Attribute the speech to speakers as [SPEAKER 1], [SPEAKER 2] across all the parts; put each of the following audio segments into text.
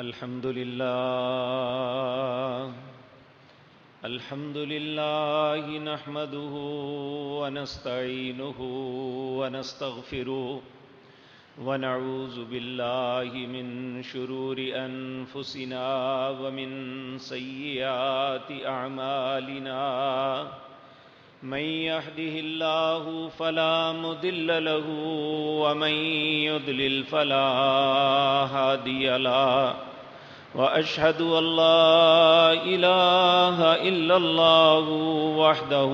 [SPEAKER 1] الحمد لله نحمده ونستعينه ونستغفره ونعوذ بالله من شرور أنفسنا ومن سيئات أعمالنا من يهده الله فلا مضل له ومن يضلل فلا هادي له وأشهد أن لا إله إلا الله وحده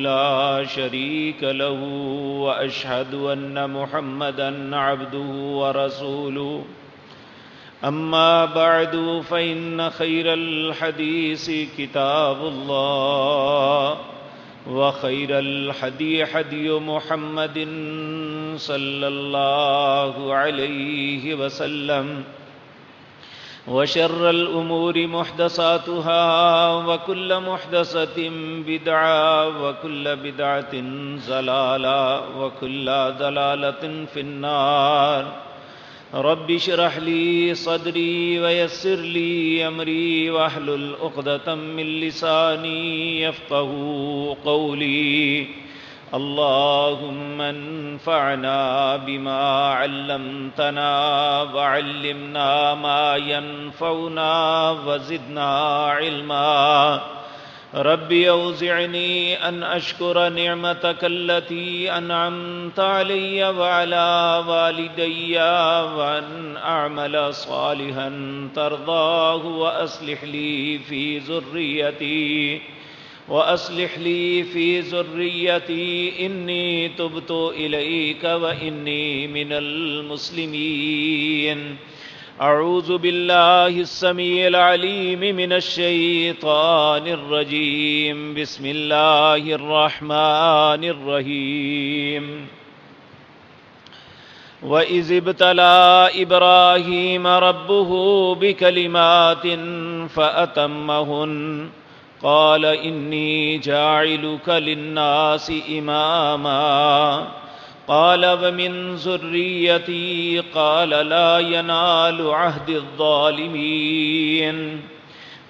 [SPEAKER 1] لا شريك له وأشهد أن محمدًا عبده ورسوله أما بعد فإن خير الحديث كتاب الله وخير الهدي هدي محمد صلى الله عليه وسلم وشر الأمور محدثاتها وكل محدثة بدعة وكل بدعة ضلالة وكل ضلالة في النار رب اشرح لي صدري ويسر لي أمري واحلل عقدة من لساني يفقهوا قولي اللهم انفعنا بما علمتنا وعلمنا ما ينفعنا وزدنا علما رب أوزعني أن أشكر نعمتك التي أنعمت علي وعلى والدي وأن أعمل صالحا ترضاه وأصلح لي في ذريتي إني تبت إليك وإني من المسلمين أعوذ بالله السميع العليم من الشيطان الرجيم بسم الله الرحمن الرحيم وَإِذِ ابْتَلَى إِبْرَاهِيمَ رَبُّهُ بِكَلِمَاتٍ فَأَتَمَّهُنَّ قال إني جاعلك للناس إماما قال ومن ذريتي قال لا ينال عهد الظالمين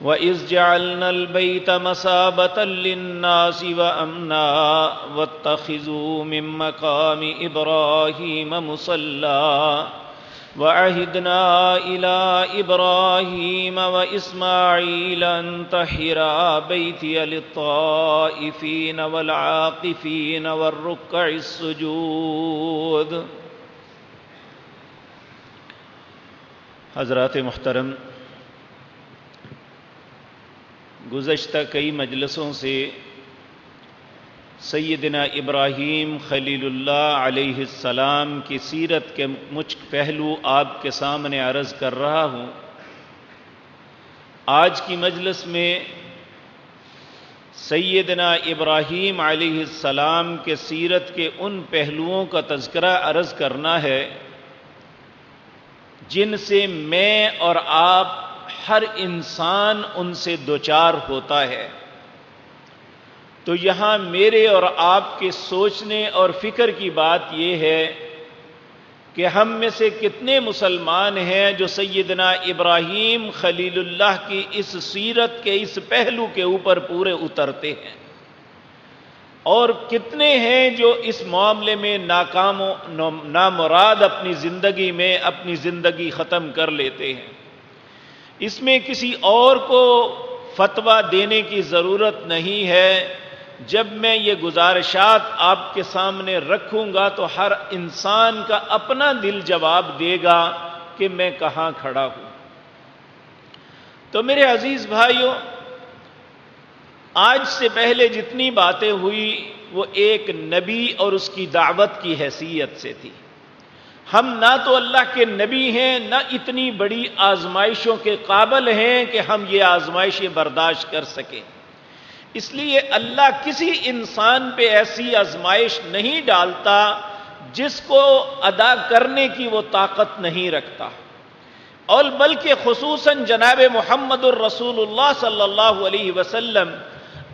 [SPEAKER 1] وإذ جعلنا البيت مثابة للناس وأمنا واتخذوا من مقام إبراهيم مصلى وعهدنا إلى إبراهيم وإسماعيل أن طهرا بيتي للطائفين والعاكفين والركع السجود۔ حضرات محترم، گزشتہ کئی مجلسوں سے سیدنا ابراہیم خلیل اللہ علیہ السلام کی سیرت کے مچ پہلو آپ کے سامنے عرض کر رہا ہوں۔ آج کی مجلس میں سیدنا ابراہیم علیہ السلام کے سیرت کے ان پہلوؤں کا تذکرہ عرض کرنا ہے جن سے میں اور آپ ہر انسان ان سے دوچار ہوتا ہے۔ تو یہاں میرے اور آپ کے سوچنے اور فکر کی بات یہ ہے کہ ہم میں سے کتنے مسلمان ہیں جو سیدنا ابراہیم خلیل اللہ کی اس سیرت کے اس پہلو کے اوپر پورے اترتے ہیں، اور کتنے ہیں جو اس معاملے میں ناکام و نامراد اپنی زندگی ختم کر لیتے ہیں۔ اس میں کسی اور کو فتویٰ دینے کی ضرورت نہیں ہے۔ جب میں یہ گزارشات آپ کے سامنے رکھوں گا تو ہر انسان کا اپنا دل جواب دے گا کہ میں کہاں کھڑا ہوں۔ تو میرے عزیز بھائیوں، آج سے پہلے جتنی باتیں ہوئی وہ ایک نبی اور اس کی دعوت کی حیثیت سے تھی۔ ہم نہ تو اللہ کے نبی ہیں، نہ اتنی بڑی آزمائشوں کے قابل ہیں کہ ہم یہ آزمائشیں برداشت کر سکیں۔ اس لیے اللہ کسی انسان پہ ایسی آزمائش نہیں ڈالتا جس کو ادا کرنے کی وہ طاقت نہیں رکھتا، اور بلکہ خصوصاً جناب محمد الرسول اللہ صلی اللہ علیہ وسلم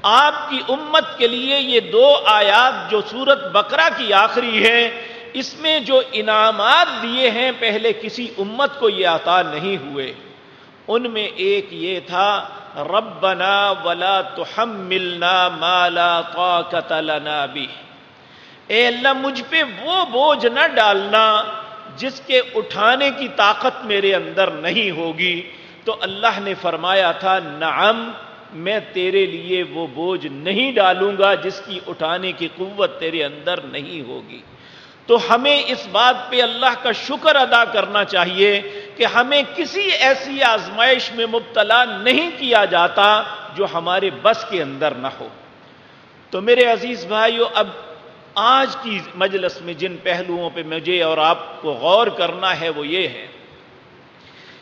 [SPEAKER 1] آپ کی امت کے لیے یہ دو آیات جو سورۃ بقرہ کی آخری ہے، اس میں جو انعامات دیے ہیں پہلے کسی امت کو یہ عطا نہیں ہوئے۔ ان میں ایک یہ تھا ربنا ولا تحملنا ما لا طاقت لنا بہ، اے اللہ مجھ پہ وہ بوجھ نہ ڈالنا جس کے اٹھانے کی طاقت میرے اندر نہیں ہوگی۔ تو اللہ نے فرمایا تھا نعم، میں تیرے لیے وہ بوجھ نہیں ڈالوں گا جس کی اٹھانے کی قوت تیرے اندر نہیں ہوگی۔ تو ہمیں اس بات پہ اللہ کا شکر ادا کرنا چاہیے کہ ہمیں کسی ایسی آزمائش میں مبتلا نہیں کیا جاتا جو ہمارے بس کے اندر نہ ہو۔ تو میرے عزیز بھائیو، اب آج کی مجلس میں جن پہلوؤں پہ مجھے اور آپ کو غور کرنا ہے وہ یہ ہے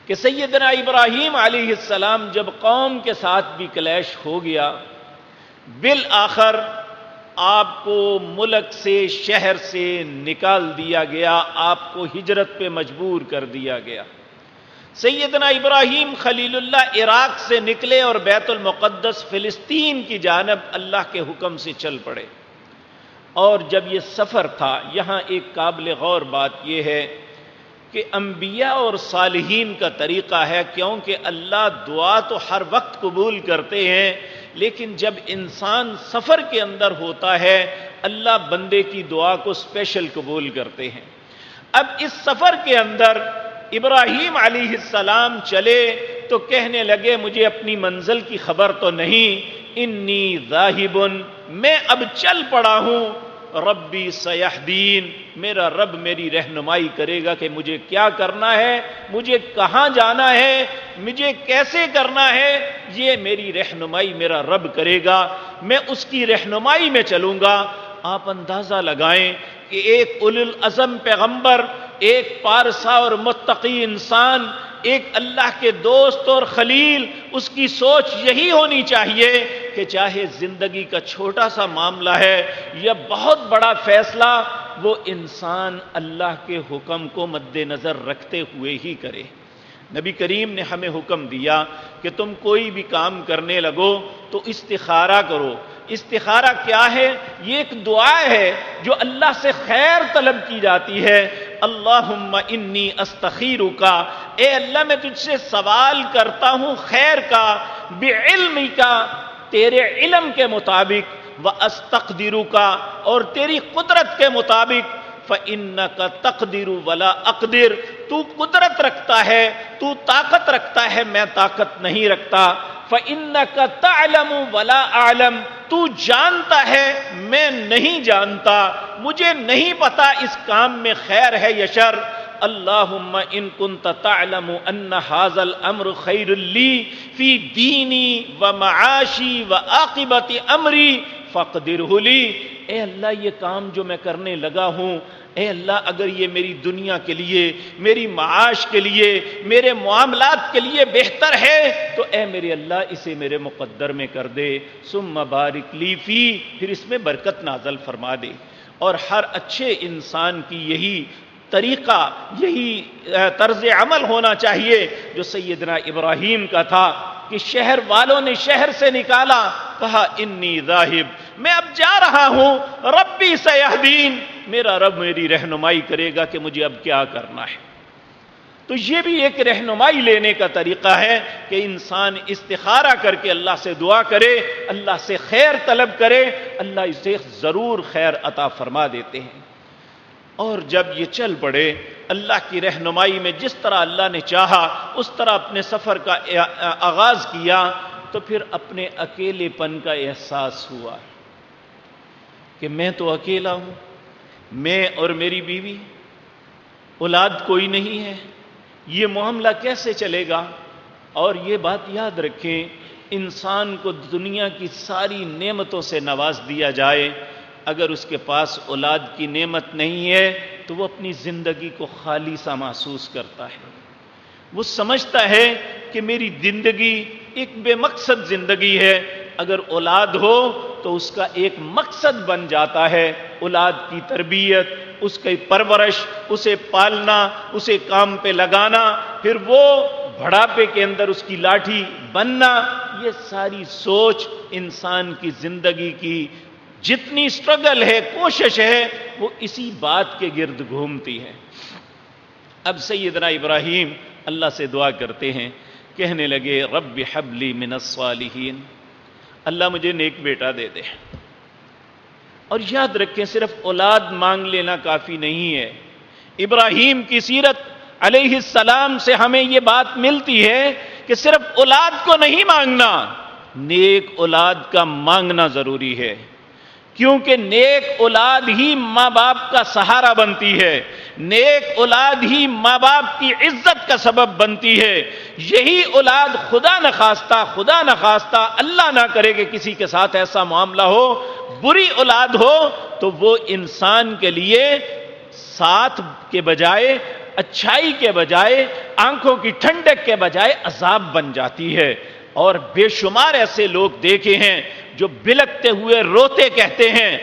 [SPEAKER 1] کہ سیدنا ابراہیم علیہ السلام جب قوم کے ساتھ بھی کلیش ہو گیا، بالآخر آپ کو ملک سے، شہر سے نکال دیا گیا، آپ کو ہجرت پہ مجبور کر دیا گیا۔ سیدنا ابراہیم خلیل اللہ عراق سے نکلے اور بیت المقدس فلسطین کی جانب اللہ کے حکم سے چل پڑے۔ اور جب یہ سفر تھا، یہاں ایک قابل غور بات یہ ہے کہ انبیاء اور صالحین کا طریقہ ہے، کیونکہ اللہ دعا تو ہر وقت قبول کرتے ہیں، لیکن جب انسان سفر کے اندر ہوتا ہے اللہ بندے کی دعا کو اسپیشل قبول کرتے ہیں۔ اب اس سفر کے اندر ابراہیم علیہ السلام چلے تو کہنے لگے مجھے اپنی منزل کی خبر تو نہیں، انی ذاہب، میں اب چل پڑا ہوں، ربی سیہدین، میرا رب میری رہنمائی کرے گا کہ مجھے کیا کرنا ہے، مجھے کہاں جانا ہے، مجھے کیسے کرنا ہے، یہ میری رہنمائی میرا رب کرے گا، میں اس کی رہنمائی میں چلوں گا۔ آپ اندازہ لگائیں کہ ایک اولو العزم پیغمبر، ایک پارسا اور متقی انسان، ایک اللہ کے دوست اور خلیل، اس کی سوچ یہی ہونی چاہیے کہ چاہے زندگی کا چھوٹا سا معاملہ ہے یا بہت بڑا فیصلہ، وہ انسان اللہ کے حکم کو مد نظر رکھتے ہوئے ہی کرے۔ نبی کریم نے ہمیں حکم دیا کہ تم کوئی بھی کام کرنے لگو تو استخارہ کرو۔ استخارہ کیا ہے؟ یہ ایک دعا ہے جو اللہ سے خیر طلب کی جاتی ہے۔ اللہم انی استخیرک، اے اللہ میں تجھ سے سوال کرتا ہوں خیر کا، بعلمک، تیرے علم کے مطابق، واستقدرک، اور تیری قدرت کے مطابق، فإنک تقدر ولا اقدر، تو قدرت رکھتا ہے، تو طاقت رکھتا ہے، میں طاقت نہیں رکھتا، فإنک تعلم ولا اعلم، تو جانتا ہے میں نہیں جانتا، مجھے نہیں پتا اس کام میں خیر ہے یا شر۔ اللہم ان کنت تعلم ان ھذا الامر خیر لی فی دینی ومعاشی وعاقبت امری فاقدرہ لی، اے اللہ یہ کام جو میں کرنے لگا ہوں، اے اللہ اگر یہ میری دنیا کے لیے، میری معاش کے لیے، میرے معاملات کے لیے بہتر ہے تو اے میرے اللہ اسے میرے مقدر میں کر دے، ثم بارک لی فی، پھر اس میں برکت نازل فرما دے۔ اور ہر اچھے انسان کی یہی طریقہ، یہی طرز عمل ہونا چاہیے جو سیدنا ابراہیم کا تھا کہ شہر والوں نے شہر سے نکالا، کہا انی ذاہب، میں اب جا رہا ہوں، ربی سیہدین، میرا رب میری رہنمائی کرے گا کہ مجھے اب کیا کرنا ہے۔ تو یہ بھی ایک رہنمائی لینے کا طریقہ ہے کہ انسان استخارہ کر کے اللہ سے دعا کرے، اللہ سے خیر طلب کرے، اللہ اسے ضرور خیر عطا فرما دیتے ہیں۔ اور جب یہ چل پڑے اللہ کی رہنمائی میں، جس طرح اللہ نے چاہا اس طرح اپنے سفر کا آغاز کیا، تو پھر اپنے اکیلے پن کا احساس ہوا کہ میں تو اکیلا ہوں، میں اور میری بیوی، اولاد کوئی نہیں ہے، یہ معاملہ کیسے چلے گا؟ اور یہ بات یاد رکھیں، انسان کو دنیا کی ساری نعمتوں سے نواز دیا جائے، اگر اس کے پاس اولاد کی نعمت نہیں ہے تو وہ اپنی زندگی کو خالی سا محسوس کرتا ہے۔ وہ سمجھتا ہے کہ میری زندگی ایک بے مقصد زندگی ہے۔ اگر اولاد ہو تو اس کا ایک مقصد بن جاتا ہے، اولاد کی تربیت، اس کی پرورش، اسے پالنا، اسے کام پہ لگانا، پھر وہ بڑھاپے کے اندر اس کی لاٹھی بننا۔ یہ ساری سوچ انسان کی زندگی کی جتنی سٹرگل ہے، کوشش ہے، وہ اسی بات کے گرد گھومتی ہے۔ اب سیدنا ابراہیم اللہ سے دعا کرتے ہیں کہنے لگے رب ہب لی من الصالحین، اللہ مجھے نیک بیٹا دے دے۔ اور یاد رکھیں صرف اولاد مانگ لینا کافی نہیں ہے۔ ابراہیم کی سیرت علیہ السلام سے ہمیں یہ بات ملتی ہے کہ صرف اولاد کو نہیں مانگنا، نیک اولاد کا مانگنا ضروری ہے، کیونکہ نیک اولاد ہی ماں باپ کا سہارا بنتی ہے، نیک اولاد ہی ماں باپ کی عزت کا سبب بنتی ہے۔ یہی اولاد خدا نخواستہ اللہ نہ کرے کہ کسی کے ساتھ ایسا معاملہ ہو، بری اولاد ہو تو وہ انسان کے لیے ساتھ کے بجائے، اچھائی کے بجائے، آنکھوں کی ٹھنڈک کے بجائے عذاب بن جاتی ہے۔ اور بے شمار ایسے لوگ دیکھے ہیں جو بلکتے ہوئے روتے کہتے ہیں۔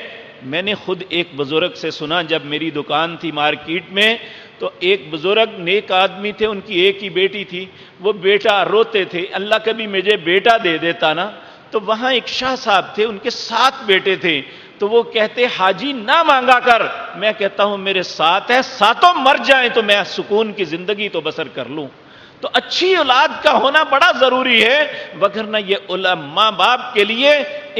[SPEAKER 1] میں نے خود ایک بزرگ سے سنا، جب میری دکان تھی مارکیٹ میں تو ایک بزرگ نیک آدمی تھے، ان کی ایک ہی بیٹی تھی، وہ بیٹا روتے تھے اللہ کبھی مجھے بیٹا دے دیتا نا۔ تو وہاں ایک شاہ صاحب تھے، ان کے 7 بیٹے تھے، تو وہ کہتے حاجی نہ مانگا کر۔ میں کہتا ہوں میرے 7 ہیں، 7 مر جائیں تو میں سکون کی زندگی تو بسر کر لوں۔ تو اچھی اولاد کا ہونا بڑا ضروری ہے، وگرنہ یہ ماں باپ کے لیے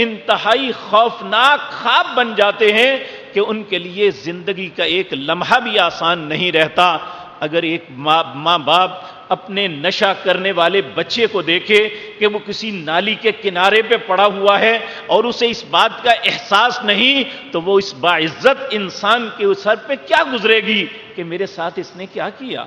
[SPEAKER 1] انتہائی خوفناک خواب بن جاتے ہیں کہ ان کے لیے زندگی کا ایک لمحہ بھی آسان نہیں رہتا۔ اگر ایک ماں باپ اپنے نشہ کرنے والے بچے کو دیکھے کہ وہ کسی نالی کے کنارے پہ پڑا ہوا ہے اور اسے اس بات کا احساس نہیں، تو وہ اس باعزت انسان کے سر پہ کیا گزرے گی کہ میرے ساتھ اس نے کیا کیا،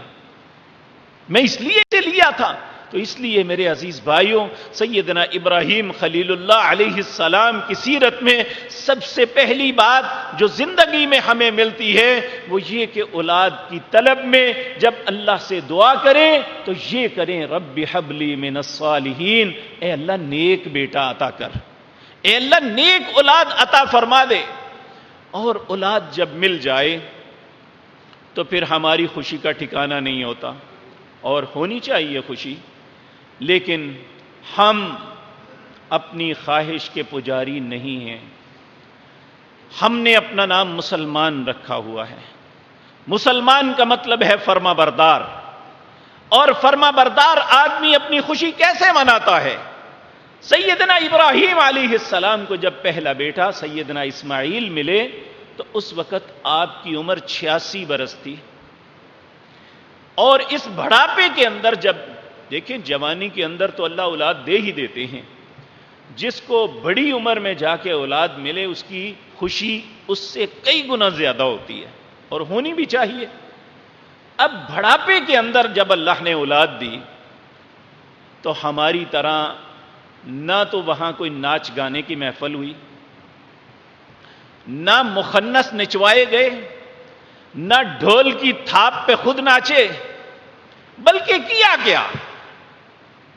[SPEAKER 1] میں اس لیے اسے لیا تھا۔ تو اس لیے میرے عزیز بھائیوں، سیدنا ابراہیم خلیل اللہ علیہ السلام کی سیرت میں سب سے پہلی بات جو زندگی میں ہمیں ملتی ہے وہ یہ کہ اولاد کی طلب میں جب اللہ سے دعا کریں تو یہ کریں رب ہب لی من الصالحین، اے اللہ نیک بیٹا عطا کر، اے اللہ نیک اولاد عطا فرما دے۔ اور اولاد جب مل جائے تو پھر ہماری خوشی کا ٹھکانہ نہیں ہوتا، اور ہونی چاہیے خوشی، لیکن ہم اپنی خواہش کے پجاری نہیں ہیں۔ ہم نے اپنا نام مسلمان رکھا ہوا ہے۔ مسلمان کا مطلب ہے فرما بردار، اور فرما بردار آدمی اپنی خوشی کیسے مناتا ہے؟ سیدنا ابراہیم علیہ السلام کو جب پہلا بیٹا سیدنا اسماعیل ملے تو اس وقت آپ کی عمر 86 برس تھی، اور اس بڑھاپے کے اندر جب دیکھیں جوانی کے اندر تو اللہ اولاد دے ہی دیتے ہیں، جس کو بڑی عمر میں جا کے اولاد ملے اس کی خوشی اس سے کئی گنا زیادہ ہوتی ہے، اور ہونی بھی چاہیے۔ اب بڑھاپے کے اندر جب اللہ نے اولاد دی تو ہماری طرح نہ تو وہاں کوئی ناچ گانے کی محفل ہوئی، نہ مخنث نچوائے گئے، نہ ڈھول کی تھاپ پہ خود ناچے، بلکہ کیا کیا،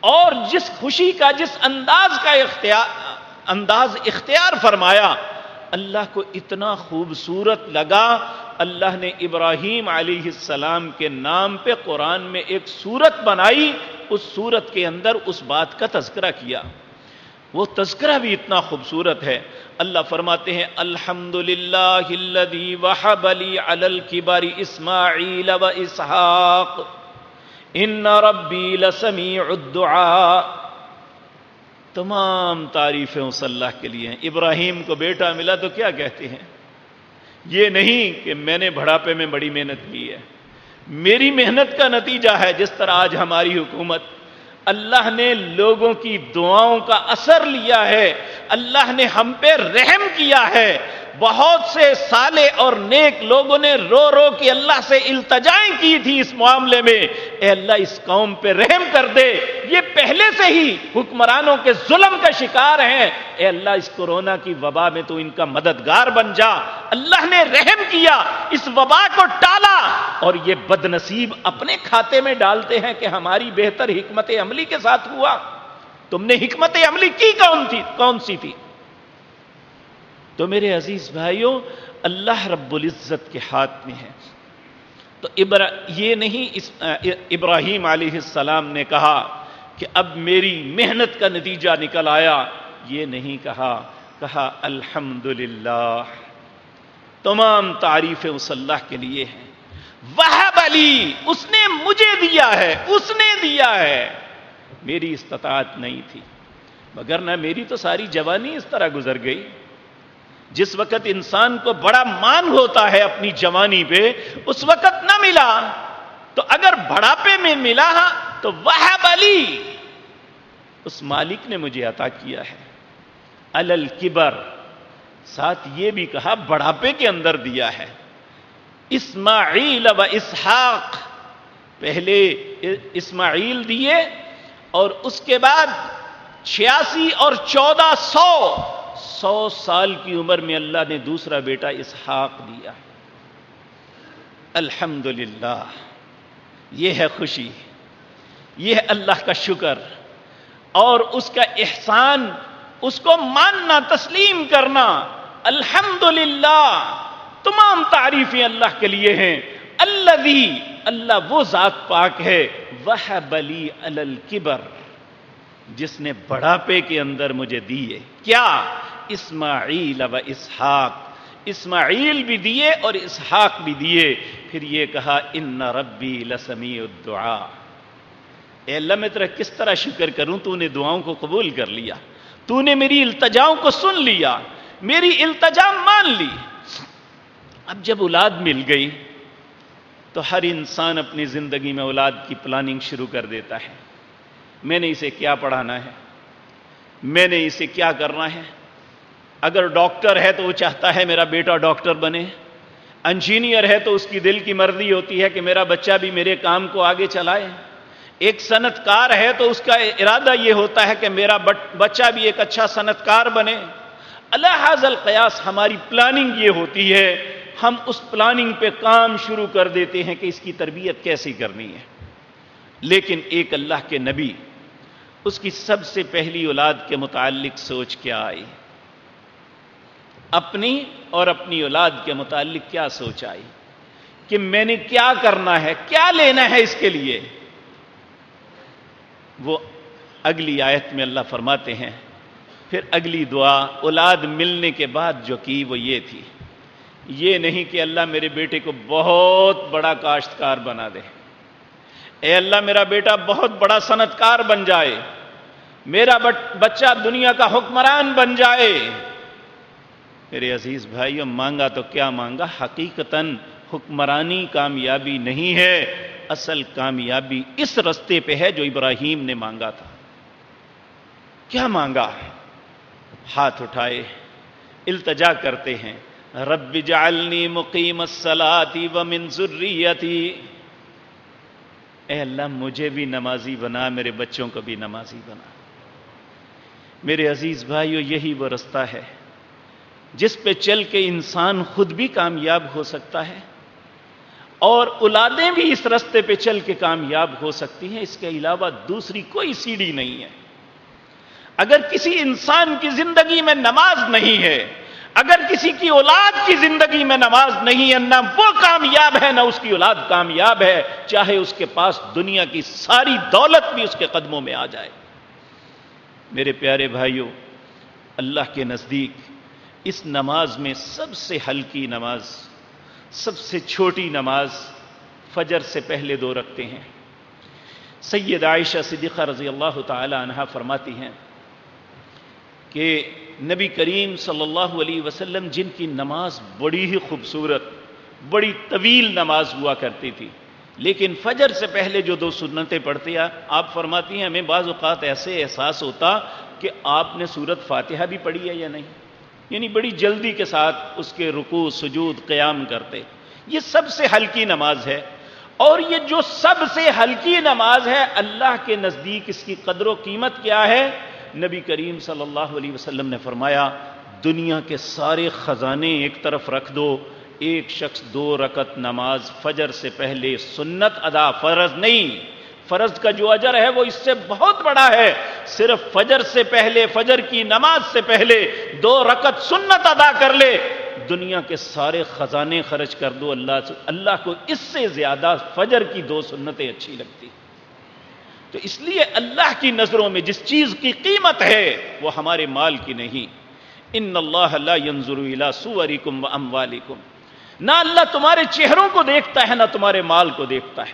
[SPEAKER 1] اور جس خوشی کا جس انداز کا اختیار فرمایا اللہ کو اتنا خوبصورت لگا، اللہ نے ابراہیم علیہ السلام کے نام پہ قرآن میں ایک سورت بنائی، اس سورت کے اندر اس بات کا تذکرہ کیا۔ وہ تذکرہ بھی اتنا خوبصورت ہے، اللہ فرماتے ہیں الحمدللہ الذی وہب لی علی الکبر اسماعیل و اسحاق ان ربی لسمیع الدعاء۔ تمام تعریفیں اس اللہ کے لیے ہیں۔ ابراہیم کو بیٹا ملا تو کیا کہتے ہیں؟ یہ نہیں کہ میں نے بڑھاپے میں بڑی محنت کی ہے، میری محنت کا نتیجہ ہے جس طرح آج ہماری حکومت، اللہ نے لوگوں کی دعاؤں کا اثر لیا ہے، اللہ نے ہم پہ رحم کیا ہے۔ بہت سے صالح اور نیک لوگوں نے رو رو کے اللہ سے التجائیں کی تھی اس معاملے میں، اے اللہ اس قوم پہ رحم کر دے، یہ پہلے سے ہی حکمرانوں کے ظلم کا شکار ہیں، اے اللہ اس کورونا کی وبا میں تو ان کا مددگار بن جا۔ اللہ نے رحم کیا، اس وبا کو ٹالا، اور یہ بد نصیب اپنے کھاتے میں ڈالتے ہیں کہ ہماری بہتر حکمت عملی کے ساتھ ہوا۔ تم نے حکمت عملی کی کون سی تھی؟ تو میرے عزیز بھائیوں، اللہ رب العزت کے ہاتھ میں ہے۔ تو یہ نہیں ابراہیم علیہ السلام نے کہا کہ اب میری محنت کا نتیجہ نکل آیا، یہ نہیں کہا الحمدللہ، تمام تعریفیں اس اللہ کے لیے ہیں۔ وہب لی، اس نے مجھے دیا ہے، اس نے دیا ہے۔ میری استطاعت نہیں تھی، مگر نہ میری تو ساری جوانی اس طرح گزر گئی۔ جس وقت انسان کو بڑا مان ہوتا ہے اپنی جوانی پہ، اس وقت نہ ملا، تو اگر بڑھاپے میں ملا تو وہب علی، اس مالک نے مجھے عطا کیا ہے۔ علی الکبر، ساتھ یہ بھی کہا بڑھاپے کے اندر دیا ہے۔ اسماعیل و اسحاق، پہلے اسماعیل دیے اور اس کے بعد 86 اور 100 سال کی عمر میں اللہ نے دوسرا بیٹا اسحاق دیا۔ الحمدللہ، یہ ہے خوشی، یہ ہے اللہ کا شکر اور اس کا احسان، اس کو ماننا، تسلیم کرنا۔ الحمدللہ، تمام تعریفیں اللہ کے لیے ہیں۔ الذی، اللہ وہ ذات پاک ہے، وہب لی علی الکبر، جس نے بڑھاپے کے اندر مجھے دیے کیا؟ اسماعیل و اسحاق، اسماعیل بھی دیے اور اسحاق بھی دیے۔ پھر یہ کہا ان ربی لسمیع الدعاء، اے اللہ میں تیرا کس طرح شکر کروں، تو نے دعاؤں کو قبول کر لیا، تو نے میری التجاؤں کو سن لیا، میری التجا مان لی۔ اب جب اولاد مل گئی تو ہر انسان اپنی زندگی میں اولاد کی پلاننگ شروع کر دیتا ہے۔ میں نے اسے کیا پڑھانا ہے، میں نے اسے کیا کرنا ہے۔ اگر ڈاکٹر ہے تو وہ چاہتا ہے میرا بیٹا ڈاکٹر بنے، انجینئر ہے تو اس کی دل کی مرضی ہوتی ہے کہ میرا بچہ بھی میرے کام کو آگے چلائے، ایک صنعت کار ہے تو اس کا ارادہ یہ ہوتا ہے کہ میرا بچہ بھی ایک اچھا صنعت کار بنے۔ علی ھذا القیاس ہماری پلاننگ یہ ہوتی ہے، ہم اس پلاننگ پہ کام شروع کر دیتے ہیں کہ اس کی تربیت کیسی کرنی ہے۔ لیکن ایک اللہ کے نبی، اس کی سب سے پہلی اولاد کے متعلق سوچ کیا آئی؟ اپنی اور اپنی اولاد کے متعلق کیا سوچ آئی کہ میں نے کیا کرنا ہے، کیا لینا ہے اس کے لیے؟ وہ اگلی آیت میں اللہ فرماتے ہیں، پھر اگلی دعا اولاد ملنے کے بعد جو کی وہ یہ تھی، یہ نہیں کہ اللہ میرے بیٹے کو بہت بڑا کاشتکار بنا دے، اے اللہ میرا بیٹا بہت بڑا صنعت کار بن جائے، میرا بچہ دنیا کا حکمران بن جائے۔ میرے عزیز بھائیو، مانگا تو کیا مانگا، حقیقتاً حکمرانی کامیابی نہیں ہے، اصل کامیابی اس رستے پہ ہے جو ابراہیم نے مانگا تھا۔ کیا مانگا؟ ہاتھ اٹھائے، التجا کرتے ہیں، رب اجعلنی مقیم الصلاۃ ومن ذریتی، اے اللہ مجھے بھی نمازی بنا، میرے بچوں کو بھی نمازی بنا۔ میرے عزیز بھائیو، یہی وہ رستہ ہے جس پہ چل کے انسان خود بھی کامیاب ہو سکتا ہے اور اولادیں بھی اس رستے پہ چل کے کامیاب ہو سکتی ہیں۔ اس کے علاوہ دوسری کوئی سیڑھی نہیں ہے۔ اگر کسی انسان کی زندگی میں نماز نہیں ہے، اگر کسی کی اولاد کی زندگی میں نماز نہیں ہے، نہ وہ کامیاب ہے نہ اس کی اولاد کامیاب ہے، چاہے اس کے پاس دنیا کی ساری دولت بھی اس کے قدموں میں آ جائے۔ میرے پیارے بھائیوں، اللہ کے نزدیک اس نماز میں سب سے ہلکی نماز، سب سے چھوٹی نماز فجر سے پہلے 2 رکھتے ہیں۔ سید عائشہ صدیقہ رضی اللہ تعالی عنہا فرماتی ہیں کہ نبی کریم صلی اللہ علیہ وسلم جن کی نماز بڑی ہی خوبصورت، بڑی طویل نماز ہوا کرتی تھی، لیکن فجر سے پہلے جو 2 سنتیں پڑھتے ہیں، آپ فرماتی ہیں ہمیں بعض اوقات ایسے احساس ہوتا کہ آپ نے سورۃ فاتحہ بھی پڑھی ہے یا نہیں، یعنی بڑی جلدی کے ساتھ اس کے رکوع سجود قیام کرتے۔ یہ سب سے ہلکی نماز ہے، اور یہ جو سب سے ہلکی نماز ہے اللہ کے نزدیک اس کی قدر و قیمت کیا ہے؟ نبی کریم صلی اللہ علیہ وسلم نے فرمایا دنیا کے سارے خزانے ایک طرف رکھ دو، ایک شخص 2 رکعت نماز فجر سے پہلے سنت ادا، فرض نہیں، فرض کا جو اجر ہے وہ اس سے بہت بڑا ہے، صرف فجر سے پہلے، فجر کی نماز سے پہلے 2 رکعت سنت ادا کر لے، دنیا کے سارے خزانے خرچ کر دو، اللہ کو اس سے زیادہ فجر کی 2 سنتیں اچھی لگتی۔ تو اس لیے اللہ کی نظروں میں جس چیز کی قیمت ہے وہ ہمارے مال کی نہیں۔ ان اللہ لا ينظر الى صورکم واموالکم، نہ اللہ تمہارے چہروں کو دیکھتا ہے نہ تمہارے مال کو دیکھتا ہے،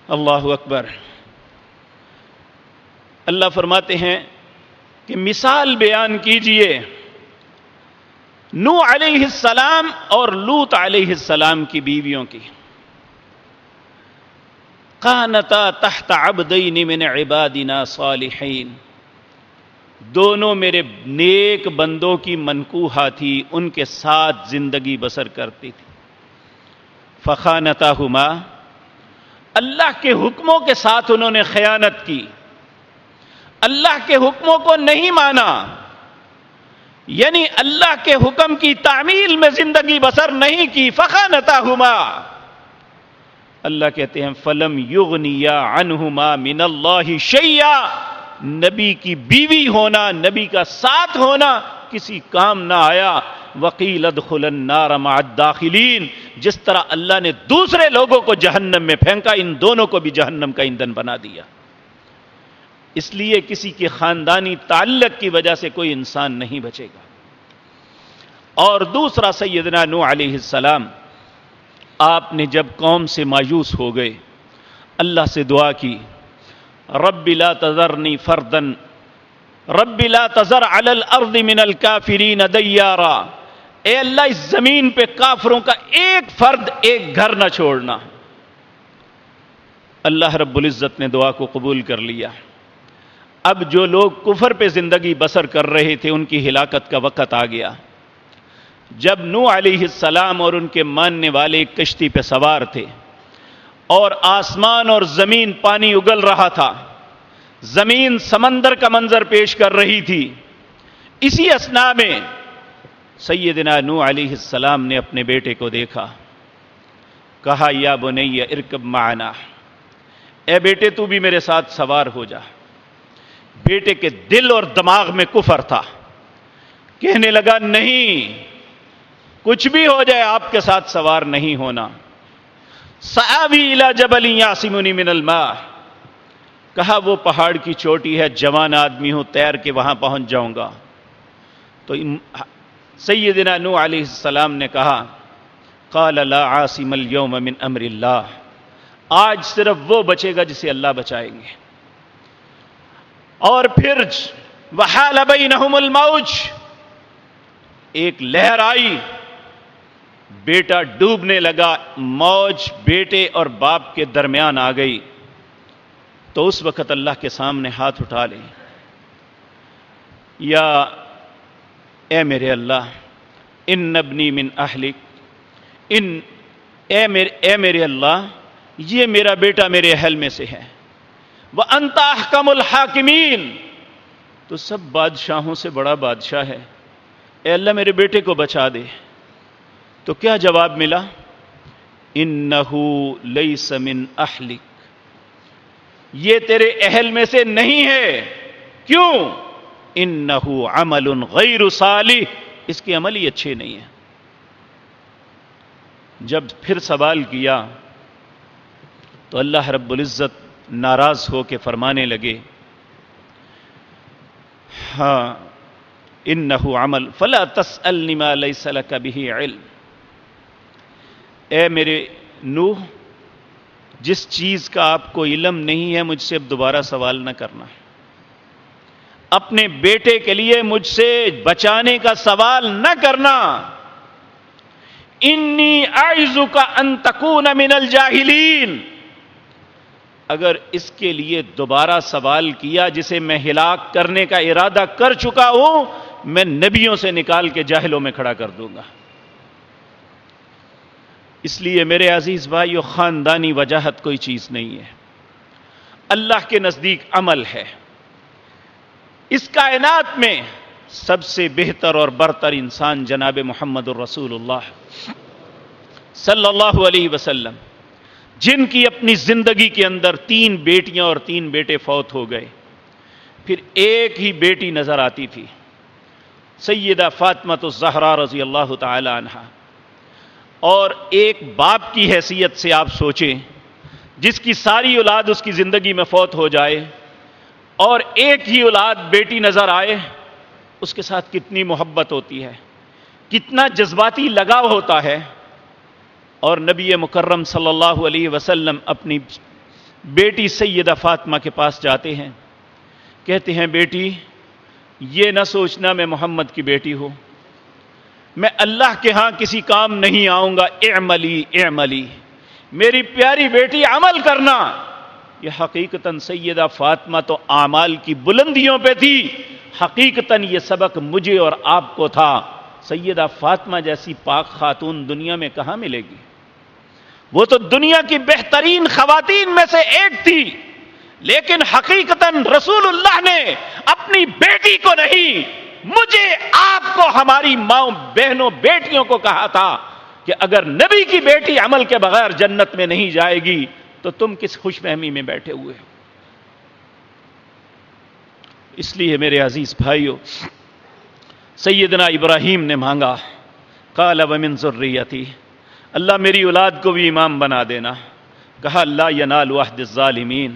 [SPEAKER 1] اللہ اکبر۔ اللہ فرماتے ہیں کہ مثال بیان کیجئے نوح علیہ السلام اور لوط علیہ السلام کی بیویوں کی۔ قانتا تحت عبدین من عبادنا صالحین، دونوں میرے نیک بندوں کی منکوحہ تھی، ان کے ساتھ زندگی بسر کرتی تھی۔ فخانتاہما، اللہ کے حکموں کے ساتھ انہوں نے خیانت کی، اللہ کے حکموں کو نہیں مانا، یعنی اللہ کے حکم کی تعمیل میں زندگی بسر نہیں کی۔ فخانتاہما، اللہ کہتے ہیں فلم یغنیا عنہما من اللہ شیئا، نبی کی بیوی ہونا، نبی کا ساتھ ہونا کسی کام نہ آیا۔ وقیل ادخلوا النار مع الداخلین، جس طرح اللہ نے دوسرے لوگوں کو جہنم میں پھینکا، ان دونوں کو بھی جہنم کا ایندھن بنا دیا۔ اس لیے کسی کے خاندانی تعلق کی وجہ سے کوئی انسان نہیں بچے گا۔ اور دوسرا، سیدنا نوح علیہ السلام، آپ نے جب قوم سے مایوس ہو گئے، اللہ سے دعا کی، رب لا تذرنی فردا، رب لا تذر علی الارض من الکافرین دیارا، اے اللہ اس زمین پہ کافروں کا ایک فرد، ایک گھر نہ چھوڑنا۔ اللہ رب العزت نے دعا کو قبول کر لیا۔ اب جو لوگ کفر پہ زندگی بسر کر رہے تھے ان کی ہلاکت کا وقت آ گیا۔ جب نوح علیہ السلام اور ان کے ماننے والے ایک کشتی پہ سوار تھے اور آسمان اور زمین پانی اگل رہا تھا، زمین سمندر کا منظر پیش کر رہی تھی، اسی اثناء میں سیدنا نوح علیہ السلام نے اپنے بیٹے کو دیکھا، کہا یا بنی ارکب معنا، اے بیٹے تو بھی میرے ساتھ سوار ہو جا۔ بیٹے کے دل اور دماغ میں کفر تھا، کہنے لگا نہیں، کچھ بھی ہو جائے آپ کے ساتھ سوار نہیں ہونا۔ سآوی الی جبل یعصمنی من الماء، کہا وہ پہاڑ کی چوٹی ہے، جوان آدمی ہوں، تیر کے وہاں پہنچ جاؤں گا۔ تو سیدنا نوح علیہ السلام نے کہا قال لا عاصم اليوم من امر اللہ، آج صرف وہ بچے گا جسے اللہ بچائیں گے۔ اور پھر وحال بینہم الموج، ایک لہر آئی، بیٹا ڈوبنے لگا، موج بیٹے اور باپ کے درمیان آ گئی۔ تو اس وقت اللہ کے سامنے ہاتھ اٹھا لیں، یا اے میرے اللہ، ان ابنی من اہلک، اے میرے اللہ، یہ میرا بیٹا میرے اہل میں سے ہے، وَأَنْتَ أَحْكَمُ الْحَاكِمِينَ، تو سب بادشاہوں سے بڑا بادشاہ ہے، اے اللہ میرے بیٹے کو بچا دے۔ تو کیا جواب ملا؟ إِنَّهُ لَيْسَ مِنْ أَحْلِكَ، یہ تیرے اہل میں سے نہیں ہے۔ کیوں؟ إِنَّهُ عَمَلٌ غَيْرُ صَالِحٍ، اس کے عمل ہی اچھے نہیں ہیں۔ جب پھر سوال کیا تو اللہ رب العزت ناراض ہو کے فرمانے لگے، ہاں انہ عمل فلا تسألنی ما لیس لک بہ علم، اے میرے نوح، جس چیز کا آپ کو علم نہیں ہے مجھ سے اب دوبارہ سوال نہ کرنا، اپنے بیٹے کے لیے مجھ سے بچانے کا سوال نہ کرنا۔ انی اعظک ان تکون من الجاہلین، اگر اس کے لیے دوبارہ سوال کیا جسے میں ہلاک کرنے کا ارادہ کر چکا ہوں، میں نبیوں سے نکال کے جاہلوں میں کھڑا کر دوں گا۔ اس لیے میرے عزیز بھائیو، خاندانی وجاہت کوئی چیز نہیں ہے، اللہ کے نزدیک عمل ہے۔ اس کائنات میں سب سے بہتر اور برتر انسان جناب محمد الرسول اللہ صلی اللہ علیہ وسلم، جن کی اپنی زندگی کے اندر 3 بیٹیاں اور 3 بیٹے فوت ہو گئے، پھر ایک ہی بیٹی نظر آتی تھی، سیدہ فاطمہ الزہرا رضی اللہ تعالی عنہا۔ اور ایک باپ کی حیثیت سے آپ سوچیں، جس کی ساری اولاد اس کی زندگی میں فوت ہو جائے اور ایک ہی اولاد بیٹی نظر آئے، اس کے ساتھ کتنی محبت ہوتی ہے، کتنا جذباتی لگاؤ ہوتا ہے۔ اور نبی مکرم صلی اللہ علیہ وسلم اپنی بیٹی سیدہ فاطمہ کے پاس جاتے ہیں، کہتے ہیں بیٹی یہ نہ سوچنا میں محمد کی بیٹی ہوں، میں اللہ کے ہاں کسی کام نہیں آؤں گا، اعملی اعملی، میری پیاری بیٹی عمل کرنا۔ یہ حقیقتاً سیدہ فاطمہ تو اعمال کی بلندیوں پہ تھی، حقیقتاً یہ سبق مجھے اور آپ کو تھا۔ سیدہ فاطمہ جیسی پاک خاتون دنیا میں کہاں ملے گی؟ وہ تو دنیا کی بہترین خواتین میں سے ایک تھی، لیکن حقیقتاً رسول اللہ نے اپنی بیٹی کو نہیں، مجھے آپ کو، ہماری ماں بہنوں بیٹیوں کو کہا تھا کہ اگر نبی کی بیٹی عمل کے بغیر جنت میں نہیں جائے گی تو تم کس خوش فہمی میں بیٹھے ہوئے ہو؟ اس لیے میرے عزیز بھائیو، سیدنا ابراہیم نے مانگا، قال ومن ذریتی، اللہ میری اولاد کو بھی امام بنا دینا۔ کہا لا ینال عہد الظالمین،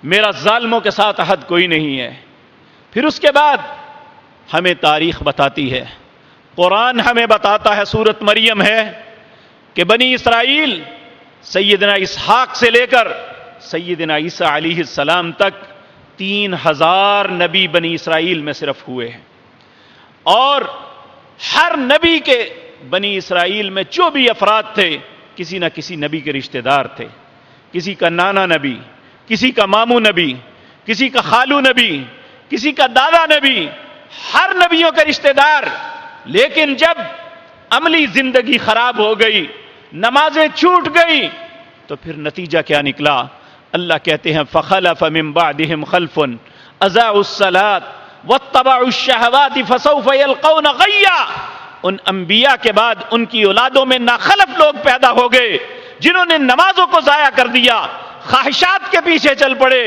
[SPEAKER 1] میرا ظالموں کے ساتھ عہد کوئی نہیں ہے۔ پھر اس کے بعد ہمیں تاریخ بتاتی ہے، قرآن ہمیں بتاتا ہے، سورۃ مریم ہے کہ بنی اسرائیل سیدنا اسحاق سے لے کر سیدنا عیسیٰ علیہ السلام تک 3000 نبی بنی اسرائیل میں صرف ہوئے ہیں، اور ہر نبی کے بنی اسرائیل میں جو بھی افراد تھے کسی نہ کسی نبی کے رشتہ دار تھے، کسی کا نانا نبی، کسی کا ماموں نبی، کسی کا خالو نبی، کسی کا دادا نبی، ہر نبیوں کے رشتہ دار۔ لیکن جب عملی زندگی خراب ہو گئی، نمازیں چھوٹ گئی، تو پھر نتیجہ کیا نکلا؟ اللہ کہتے ہیں فخلف من بعدهم خلف اضاعوا الصلاة واتبعوا الشہوات فسوف یلقون غیا۔ ان انبیاء کے بعد ان کی اولادوں میں ناخلف لوگ پیدا ہو گئے جنہوں نے نمازوں کو ضائع کر دیا، خواہشات کے پیچھے چل پڑے،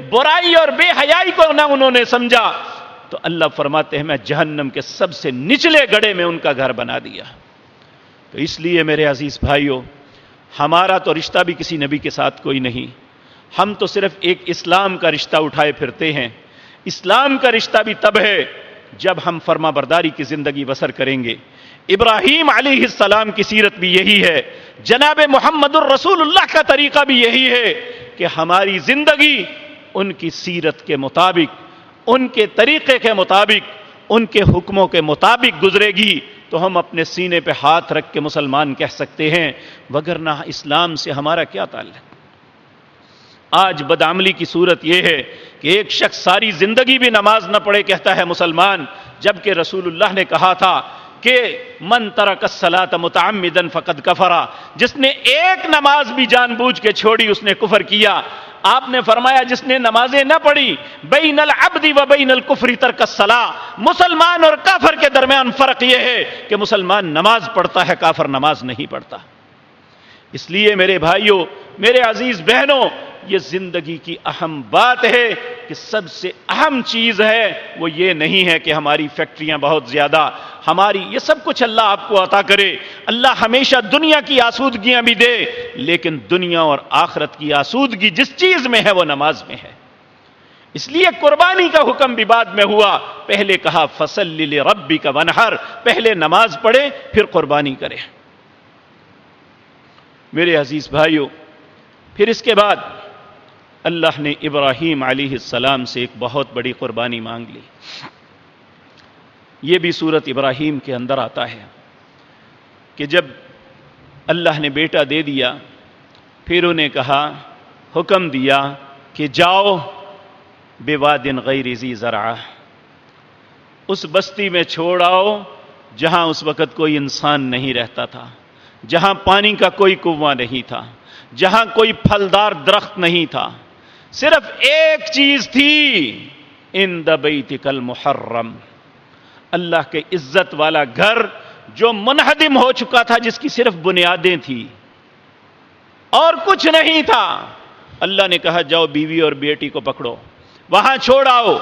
[SPEAKER 1] برائی اور بے حیائی کو نہ انہوں نے سمجھا، تو اللہ فرماتے ہیں میں جہنم کے سب سے نچلے گڑھے میں ان کا گھر بنا دیا۔ تو اس لیے میرے عزیز بھائیوں، ہمارا تو رشتہ بھی کسی نبی کے ساتھ کوئی نہیں، ہم تو صرف ایک اسلام کا رشتہ اٹھائے پھرتے ہیں۔ اسلام کا رشتہ بھی تب ہے جب ہم فرما برداری کی زندگی بسر کریں گے۔ ابراہیم علیہ السلام کی سیرت بھی یہی ہے، جناب محمد الرسول اللہ کا طریقہ بھی یہی ہے کہ ہماری زندگی ان کی سیرت کے مطابق، ان کے طریقے کے مطابق، ان کے حکموں کے مطابق گزرے گی تو ہم اپنے سینے پہ ہاتھ رکھ کے مسلمان کہہ سکتے ہیں، وگرنہ اسلام سے ہمارا کیا تعلق؟ آج بدعملی کی صورت یہ ہے کہ ایک شخص ساری زندگی بھی نماز نہ پڑھے کہتا ہے مسلمان، جبکہ رسول اللہ نے کہا تھا کہ من ترک الصلاۃ متعمدا فقد کفر، جس نے ایک نماز بھی جان بوجھ کے چھوڑی اس نے کفر کیا۔ آپ نے فرمایا جس نے نمازیں نہ پڑھی، بین العبد و بین الکفر ترک الصلاۃ، مسلمان اور کافر کے درمیان فرق یہ ہے کہ مسلمان نماز پڑھتا ہے، کافر نماز نہیں پڑھتا۔ اس لیے میرے بھائیوں، میرے عزیز بہنوں، یہ زندگی کی اہم بات ہے کہ سب سے اہم چیز ہے وہ یہ نہیں ہے کہ ہماری فیکٹریاں بہت زیادہ، ہماری یہ سب کچھ اللہ آپ کو عطا کرے، اللہ ہمیشہ دنیا کی آسودگیاں بھی دے، لیکن دنیا اور آخرت کی آسودگی جس چیز میں ہے وہ نماز میں ہے۔ اس لیے قربانی کا حکم بھی بعد میں ہوا، پہلے کہا فصلی لربک وانحر، پہلے نماز پڑھے پھر قربانی کرے۔ میرے عزیز بھائیوں، پھر اس کے بعد اللہ نے ابراہیم علیہ السلام سے ایک بہت بڑی قربانی مانگ لی۔ یہ بھی سورت ابراہیم کے اندر آتا ہے کہ جب اللہ نے بیٹا دے دیا، پھر انہیں کہا، حکم دیا کہ جاؤ بواد غیر ذی زرع، اس بستی میں چھوڑ آؤ جہاں اس وقت کوئی انسان نہیں رہتا تھا، جہاں پانی کا کوئی کنواں نہیں تھا، جہاں کوئی پھلدار درخت نہیں تھا، صرف ایک چیز تھی، عند بیتک المحرم، اللہ کے عزت والا گھر جو منہدم ہو چکا تھا، جس کی صرف بنیادیں تھی اور کچھ نہیں تھا۔ اللہ نے کہا جاؤ بیوی اور بیٹی کو پکڑو، وہاں چھوڑ آؤ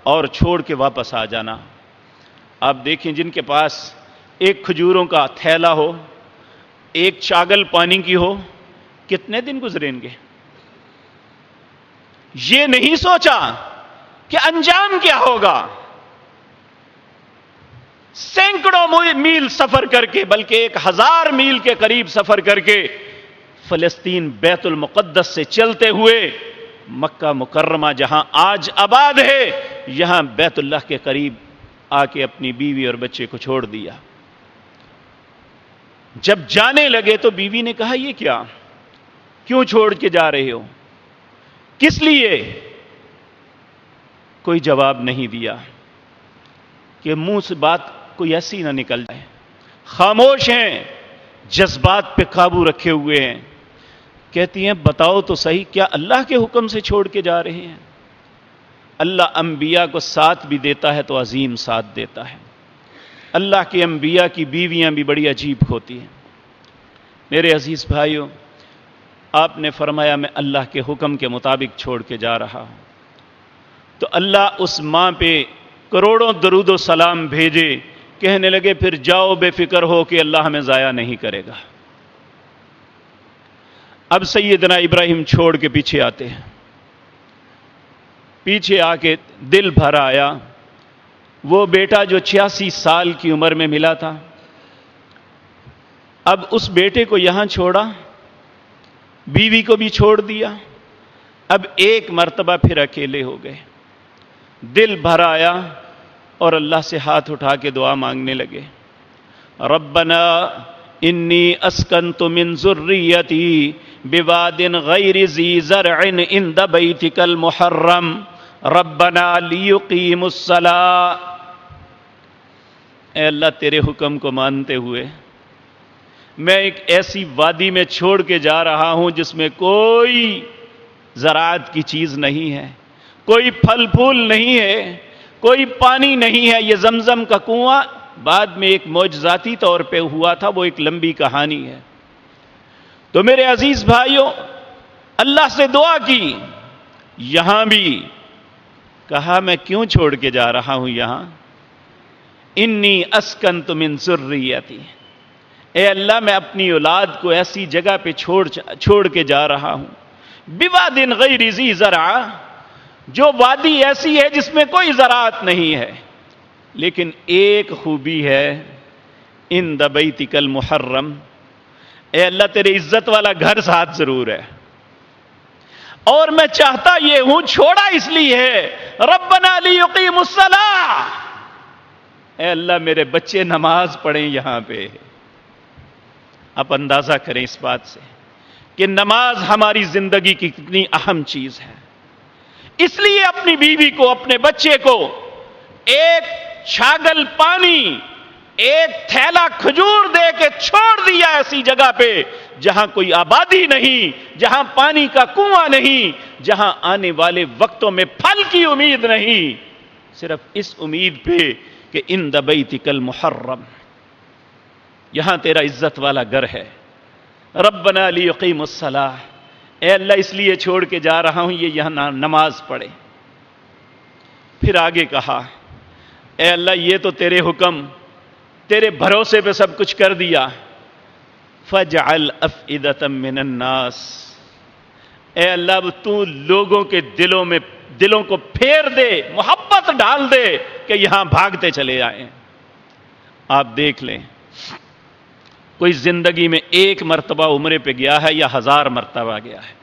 [SPEAKER 1] اور چھوڑ کے واپس آ جانا۔ آپ دیکھیں جن کے پاس ایک کھجوروں کا تھیلا ہو، ایک چاگل پانی کی ہو، کتنے دن گزریں گے؟ یہ نہیں سوچا کہ انجام کیا ہوگا۔ سینکڑوں میل سفر کر کے، بلکہ 1000 میل کے قریب سفر کر کے فلسطین بیت المقدس سے چلتے ہوئے مکہ مکرمہ جہاں آج آباد ہے یہاں بیت اللہ کے قریب آ کے اپنی بیوی اور بچے کو چھوڑ دیا۔ جب جانے لگے تو بیوی نے کہا یہ کیا، کیوں چھوڑ کے جا رہے ہو، کس لیے؟ کوئی جواب نہیں دیا کہ منہ سے بات کوئی ایسی نہ نکل جائے، خاموش ہیں، جذبات پہ قابو رکھے ہوئے ہیں۔ کہتی ہیں بتاؤ تو صحیح، کیا اللہ کے حکم سے چھوڑ کے جا رہے ہیں؟ اللہ انبیاء کو ساتھ بھی دیتا ہے تو عظیم ساتھ دیتا ہے۔ اللہ کے انبیاء کی بیویاں بھی بڑی عجیب ہوتی ہیں۔ میرے عزیز بھائیوں، آپ نے فرمایا میں اللہ کے حکم کے مطابق چھوڑ کے جا رہا ہوں، تو اللہ اس ماں پہ کروڑوں درود و سلام بھیجے، کہنے لگے پھر جاؤ بے فکر ہو کہ اللہ ہمیں ضائع نہیں کرے گا۔ اب سیدنا ابراہیم چھوڑ کے پیچھے آتے ہیں، پیچھے آ کے دل بھر آیا، وہ بیٹا جو 86 سال کی عمر میں ملا تھا، اب اس بیٹے کو یہاں چھوڑا، بیوی کو بھی چھوڑ دیا، اب ایک مرتبہ پھر اکیلے ہو گئے۔ دل بھر آیا اور اللہ سے ہاتھ اٹھا کے دعا مانگنے لگے، ربنا انی اسکنت من ذریتی بواد غیر ذی زرع عند بیتک المحرم ربنا لیقیموا الصلاۃ۔ اے اللہ تیرے حکم کو مانتے ہوئے میں ایک ایسی وادی میں چھوڑ کے جا رہا ہوں جس میں کوئی زراعت کی چیز نہیں ہے، کوئی پھل پھول نہیں ہے، کوئی پانی نہیں ہے۔ یہ زمزم کا کنواں بعد میں ایک معجزاتی طور پہ ہوا تھا، وہ ایک لمبی کہانی ہے۔ تو میرے عزیز بھائیوں، اللہ سے دعا کی، یہاں بھی کہا میں کیوں چھوڑ کے جا رہا ہوں یہاں، انی اسکنت من ذریتی، اے اللہ میں اپنی اولاد کو ایسی جگہ پہ چھوڑ کے جا رہا ہوں، بواد غیر ذی زرع، جو وادی ایسی ہے جس میں کوئی زراعت نہیں ہے، لیکن ایک خوبی ہے، عند بیتک المحرم، اے اللہ تیرے عزت والا گھر ساتھ ضرور ہے، اور میں چاہتا یہ ہوں، چھوڑا اس لیے ہے، ربنا لیقیموا الصلاۃ، اے اللہ میرے بچے نماز پڑھیں یہاں پہ۔ آپ اندازہ کریں اس بات سے کہ نماز ہماری زندگی کی کتنی اہم چیز ہے۔ اس لیے اپنی بیوی کو، اپنے بچے کو ایک چھاگل پانی، ایک تھیلا کھجور دے کے چھوڑ دیا ایسی جگہ پہ جہاں کوئی آبادی نہیں، جہاں پانی کا کنواں نہیں، جہاں آنے والے وقتوں میں پھل کی امید نہیں، صرف اس امید پہ کہ عند بیتک المحرم، یہاں تیرا عزت والا گھر ہے، ربنا لیقیموا الصلاۃ، اے اللہ اس لیے چھوڑ کے جا رہا ہوں یہ یہاں نماز پڑھے۔ پھر آگے کہا، اے اللہ یہ تو تیرے حکم، تیرے بھروسے پہ سب کچھ کر دیا، فَاجْعَلْ أَفْئِدَةً مِّنَ النَّاسِ، اے اللہ اب تو لوگوں کے دلوں کو پھیر دے، محبت ڈال دے کہ یہاں بھاگتے چلے آئیں۔ آپ دیکھ لیں، کوئی زندگی میں ایک مرتبہ عمرے پہ گیا ہے یا 1000 مرتبہ گیا ہے،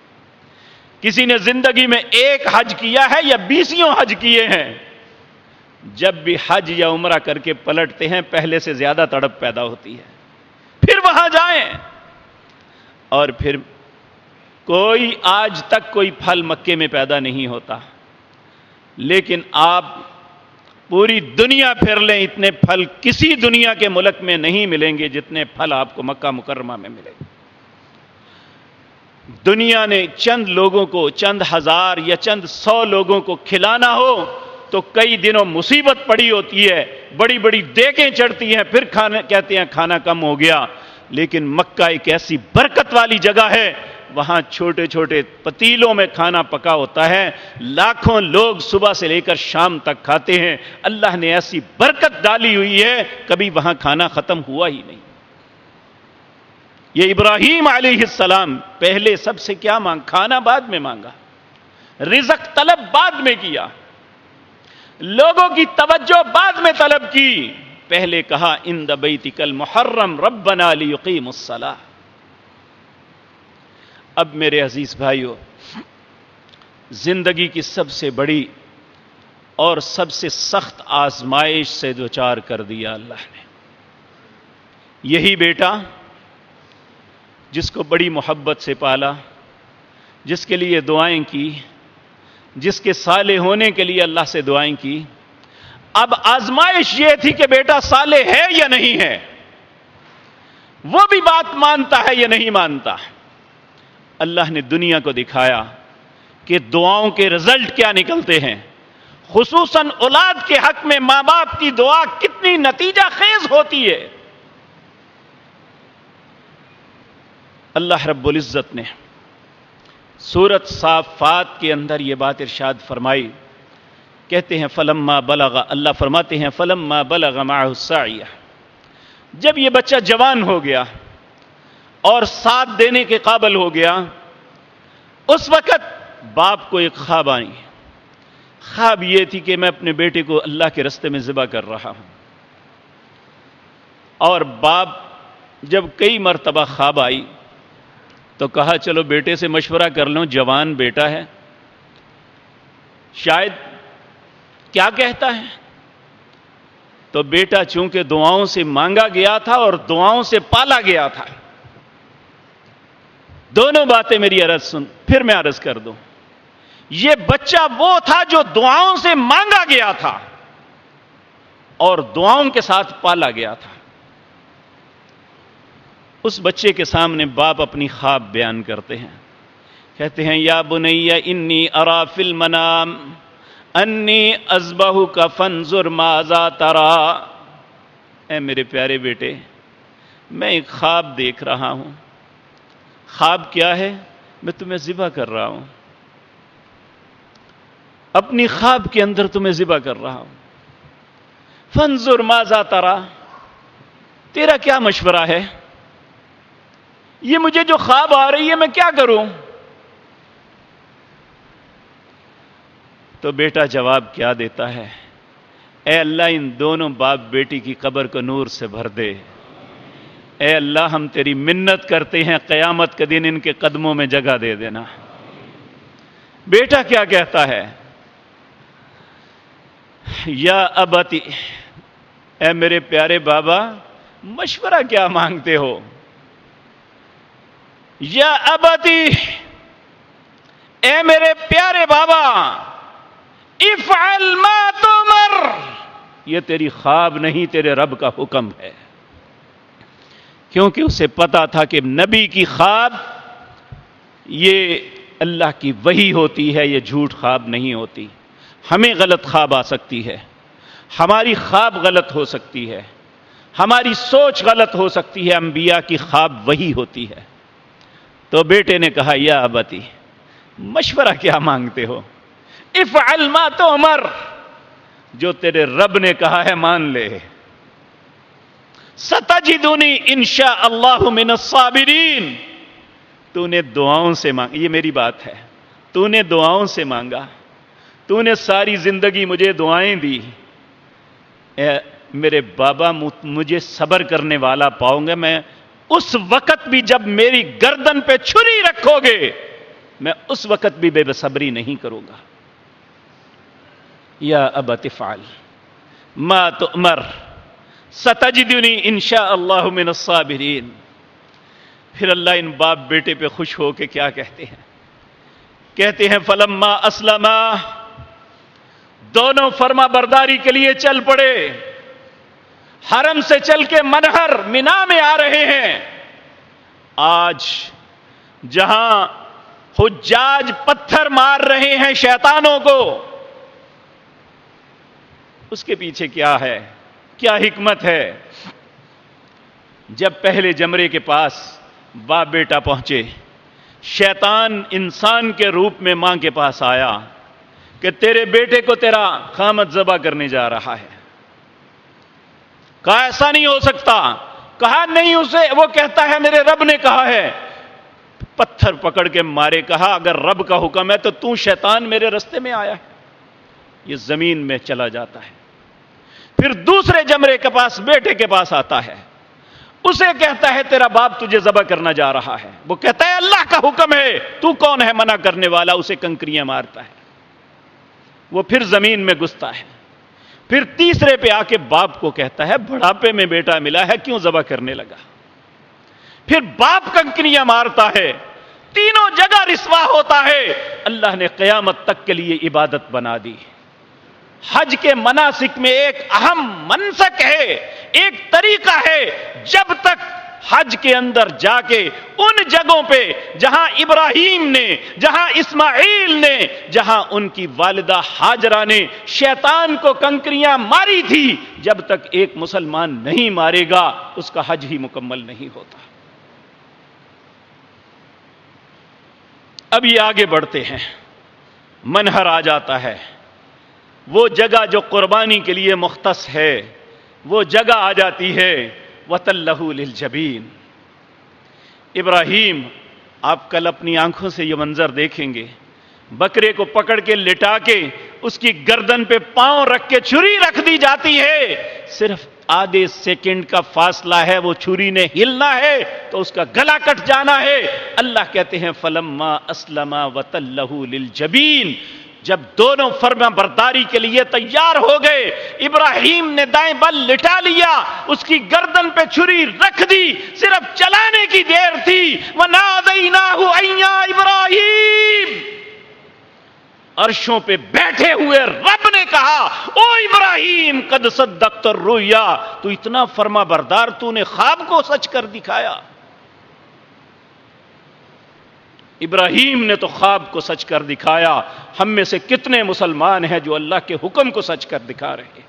[SPEAKER 1] کسی نے زندگی میں ایک حج کیا ہے یا 20 حج کیے ہیں، جب بھی حج یا عمرہ کر کے پلٹتے ہیں پہلے سے زیادہ تڑپ پیدا ہوتی ہے، پھر وہاں جائیں، اور پھر کوئی آج تک کوئی پھل مکے میں پیدا نہیں ہوتا، لیکن آپ پوری دنیا پھر لیں، اتنے پھل کسی دنیا کے ملک میں نہیں ملیں گے جتنے پھل آپ کو مکہ مکرمہ میں ملیں گے۔ دنیا نے چند لوگوں کو، چند 1000 یا چند 100 لوگوں کو کھلانا ہو تو کئی دنوں مصیبت پڑی ہوتی ہے، بڑی بڑی دیگیں چڑھتی ہیں، پھر کہتے ہیں کھانا کم ہو گیا، لیکن مکہ ایک ایسی برکت والی جگہ ہے، وہاں چھوٹے چھوٹے پتیلوں میں کھانا پکا ہوتا ہے، لاکھوں لوگ صبح سے لے کر شام تک کھاتے ہیں، اللہ نے ایسی برکت ڈالی ہوئی ہے، کبھی وہاں کھانا ختم ہوا ہی نہیں۔ یہ ابراہیم علیہ السلام پہلے سب سے کیا کھانا بعد میں مانگا، رزق طلب بعد میں کیا، لوگوں کی توجہ بعد میں طلب کی، پہلے کہا عند بیتک المحرم ربنا لیقیموا الصلاۃ۔ اب میرے عزیز بھائیو، زندگی کی سب سے بڑی اور سب سے سخت آزمائش سے دوچار کر دیا اللہ نے۔ یہی بیٹا جس کو بڑی محبت سے پالا، جس کے لیے دعائیں کی، جس کے صالح ہونے کے لیے اللہ سے دعائیں کی، اب آزمائش یہ تھی کہ بیٹا صالح ہے یا نہیں ہے، وہ بھی بات مانتا ہے یا نہیں مانتا۔ اللہ نے دنیا کو دکھایا کہ دعاؤں کے رزلٹ کیا نکلتے ہیں، خصوصاً اولاد کے حق میں ماں باپ کی دعا کتنی نتیجہ خیز ہوتی ہے۔ اللہ رب العزت نے سورۃ صافات کے اندر یہ بات ارشاد فرمائی، کہتے ہیں فلما بلغ، اللہ فرماتے ہیں فلما بلغ معہ السعی، جب یہ بچہ جوان ہو گیا اور ساتھ دینے کے قابل ہو گیا، اس وقت باپ کو ایک خواب آئی۔ خواب یہ تھی کہ میں اپنے بیٹے کو اللہ کے راستے میں ذبح کر رہا ہوں، اور باپ جب کئی مرتبہ خواب آئی تو کہا چلو بیٹے سے مشورہ کر لوں، جوان بیٹا ہے، شاید کیا کہتا ہے۔ تو بیٹا چونکہ دعاؤں سے مانگا گیا تھا اور دعاؤں سے پالا گیا تھا، دونوں باتیں میری عرض سن، پھر میں عرض کر دوں۔ یہ بچہ وہ تھا جو دعاؤں سے مانگا گیا تھا اور دعاؤں کے ساتھ پالا گیا تھا۔ اس بچے کے سامنے باپ اپنی خواب بیان کرتے ہیں، کہتے ہیں یا بنی انی ارا فی المنام انی اذبحک فانظر ماذا تری، اے میرے پیارے بیٹے، میں ایک خواب دیکھ رہا ہوں۔ خواب کیا ہے؟ میں تمہیں ذبح کر رہا ہوں، اپنی خواب کے اندر تمہیں ذبح کر رہا ہوں۔ فانظر ماذا تری، تیرا کیا مشورہ ہے؟ یہ مجھے جو خواب آ رہی ہے میں کیا کروں؟ تو بیٹا جواب کیا دیتا ہے؟ اے اللہ ان دونوں باپ بیٹی کی قبر کو نور سے بھر دے۔ اے اللہ ہم تیری منت کرتے ہیں قیامت کے دن ان کے قدموں میں جگہ دے دینا۔ بیٹا کیا کہتا ہے؟ یا ابتی، اے میرے پیارے بابا مشورہ کیا مانگتے ہو؟ یا ابتی، اے میرے پیارے بابا افعل ما تؤمر، یہ تیری خواب نہیں تیرے رب کا حکم ہے۔ کیونکہ اسے پتا تھا کہ نبی کی خواب یہ اللہ کی وحی ہوتی ہے، یہ جھوٹ خواب نہیں ہوتی۔ ہمیں غلط خواب آ سکتی ہے، ہماری خواب غلط ہو سکتی ہے، ہماری سوچ غلط ہو سکتی ہے، انبیاء کی خواب وحی ہوتی ہے۔ تو بیٹے نے کہا یا ابتی، مشورہ کیا مانگتے ہو؟ افعل ما تؤمر، جو تیرے رب نے کہا ہے مان لے۔ ستجدنی انشاء اللہ من الصابرین، تو نے دعاؤں سے مانگا، یہ میری بات ہے، تو نے دعاؤں سے مانگا، تو نے ساری زندگی مجھے دعائیں دی، اے میرے بابا مجھے صبر کرنے والا پاؤں گے میں اس وقت بھی جب میری گردن پہ چھری رکھو گے، میں اس وقت بھی بے صبری نہیں کروں گا۔ یا ابت افعل ما تؤمر ستجدنی انشاء اللہ من الصابرین۔ پھر اللہ ان باپ بیٹے پہ خوش ہو کے کیا کہتے ہیں؟ کہتے ہیں فلما اسلما، دونوں فرما برداری کے لیے چل پڑے، حرم سے چل کے منہر مینا میں آ رہے ہیں۔ آج جہاں حجاج پتھر مار رہے ہیں شیطانوں کو، اس کے پیچھے کیا ہے، کیا حکمت ہے؟ جب پہلے جمرے کے پاس باپ بیٹا پہنچے، شیطان انسان کے روپ میں ماں کے پاس آیا کہ تیرے بیٹے کو تیرا خامد ذبح کرنے جا رہا ہے۔ کہا ایسا نہیں ہو سکتا، کہا نہیں، اسے وہ کہتا ہے میرے رب نے کہا ہے۔ پتھر پکڑ کے مارے، کہا اگر رب کا حکم ہے تو شیطان میرے راستے میں آیا ہے۔ یہ زمین میں چلا جاتا ہے۔ پھر دوسرے جمرے کے پاس بیٹے کے پاس آتا ہے، اسے کہتا ہے تیرا باپ تجھے ذبح کرنا جا رہا ہے، وہ کہتا ہے اللہ کا حکم ہے، تو کون ہے منع کرنے والا؟ اسے کنکریاں مارتا ہے، وہ پھر زمین میں گھستا ہے، پھر تیسرے پہ آ کے باپ کو کہتا ہے بڑھاپے میں بیٹا ملا ہے کیوں ذبح کرنے لگا؟ پھر باپ کنکریاں مارتا ہے، تینوں جگہ رسوا ہوتا ہے۔ اللہ نے قیامت تک کے لیے عبادت بنا دی۔ حج کے مناسک میں ایک اہم منسک ہے، ایک طریقہ ہے، جب تک حج کے اندر جا کے ان جگہوں پہ جہاں ابراہیم نے، جہاں اسماعیل نے، جہاں ان کی والدہ ہاجرہ نے شیطان کو کنکریاں ماری تھی، جب تک ایک مسلمان نہیں مارے گا اس کا حج ہی مکمل نہیں ہوتا۔ اب یہ آگے بڑھتے ہیں، منہر آ جاتا ہے، وہ جگہ جو قربانی کے لیے مختص ہے وہ جگہ آ جاتی ہے، وَتَلَّهُ لِلْجَبِينِ۔ ابراہیم، آپ کل اپنی آنکھوں سے یہ منظر دیکھیں گے، بکرے کو پکڑ کے لٹا کے اس کی گردن پہ پاؤں رکھ کے چھری رکھ دی جاتی ہے، صرف آدھے سیکنڈ کا فاصلہ ہے، وہ چھری نے ہلنا ہے تو اس کا گلا کٹ جانا ہے۔ اللہ کہتے ہیں فَلَمَّا أَسْلَمَا وَتَلَّهُ لِلْجَبِينِ، جب دونوں فرما برداری کے لیے تیار ہو گئے، ابراہیم نے دائیں بل لٹا لیا، اس کی گردن پہ چھری رکھ دی، صرف چلانے کی دیر تھی۔ وَنَادَيْنَاهُ أَن يَا إِبْرَاهِيمُ، عرشوں پہ بیٹھے ہوئے رب نے کہا او ابراہیم قد صدقت الرؤیا، تو اتنا فرما بردار، تو نے خواب کو سچ کر دکھایا۔ ابراہیم نے تو خواب کو سچ کر دکھایا، ہم میں سے کتنے مسلمان ہیں جو اللہ کے حکم کو سچ کر دکھا رہے ہیں؟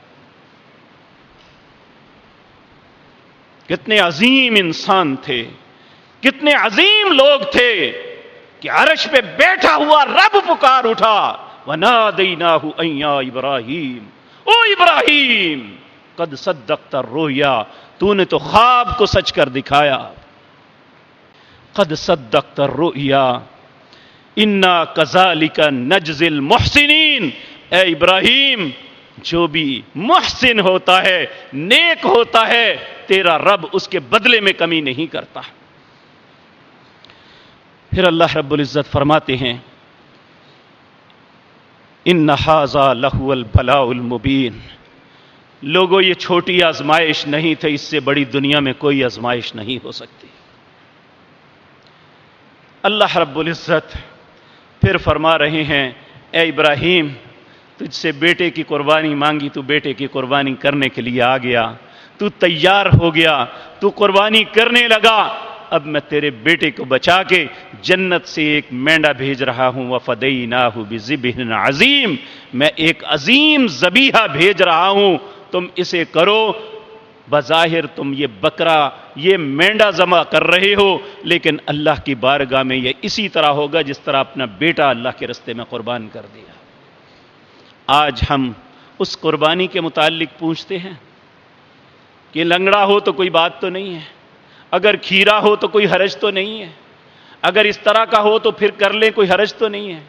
[SPEAKER 1] کتنے عظیم انسان تھے، کتنے عظیم لوگ تھے کہ عرش پہ بیٹھا ہوا رب پکار اٹھا، وَنَادَيْنَاهُ أَن يَا إِبْرَاهِيمُ، او ابراہیم قد صدقت الرؤیا، تو نے تو خواب کو سچ کر دکھایا۔ قد صدقت الرؤیا انا کذالک نجزی المحسنین، اے ابراہیم جو بھی محسن ہوتا ہے، نیک ہوتا ہے، تیرا رب اس کے بدلے میں کمی نہیں کرتا۔ پھر اللہ رب العزت فرماتے ہیں ان ھذا لہو البلاء المبین، لوگوں یہ چھوٹی آزمائش نہیں تھے، اس سے بڑی دنیا میں کوئی آزمائش نہیں ہو سکتی۔ اللہ رب العزت پھر فرما رہے ہیں اے ابراہیم، تجھ سے بیٹے کی قربانی مانگی، تو بیٹے کی قربانی کرنے کے لیے آ گیا، تو تیار ہو گیا، تو قربانی کرنے لگا، اب میں تیرے بیٹے کو بچا کے جنت سے ایک مینڈا بھیج رہا ہوں، وَفَدَيْنَاهُ بِذِبْحٍ عَظِيمٍ، میں ایک عظیم ذبیحہ بھیج رہا ہوں، تم اسے کرو۔ بظاہر تم یہ بکرا، یہ مینڈا ذبح کر رہے ہو، لیکن اللہ کی بارگاہ میں یہ اسی طرح ہوگا جس طرح اپنا بیٹا اللہ کے رستے میں قربان کر دیا۔ آج ہم اس قربانی کے متعلق پوچھتے ہیں کہ لنگڑا ہو تو کوئی بات تو نہیں ہے، اگر کھیرا ہو تو کوئی حرج تو نہیں ہے، اگر اس طرح کا ہو تو پھر کر لیں، کوئی حرج تو نہیں ہے۔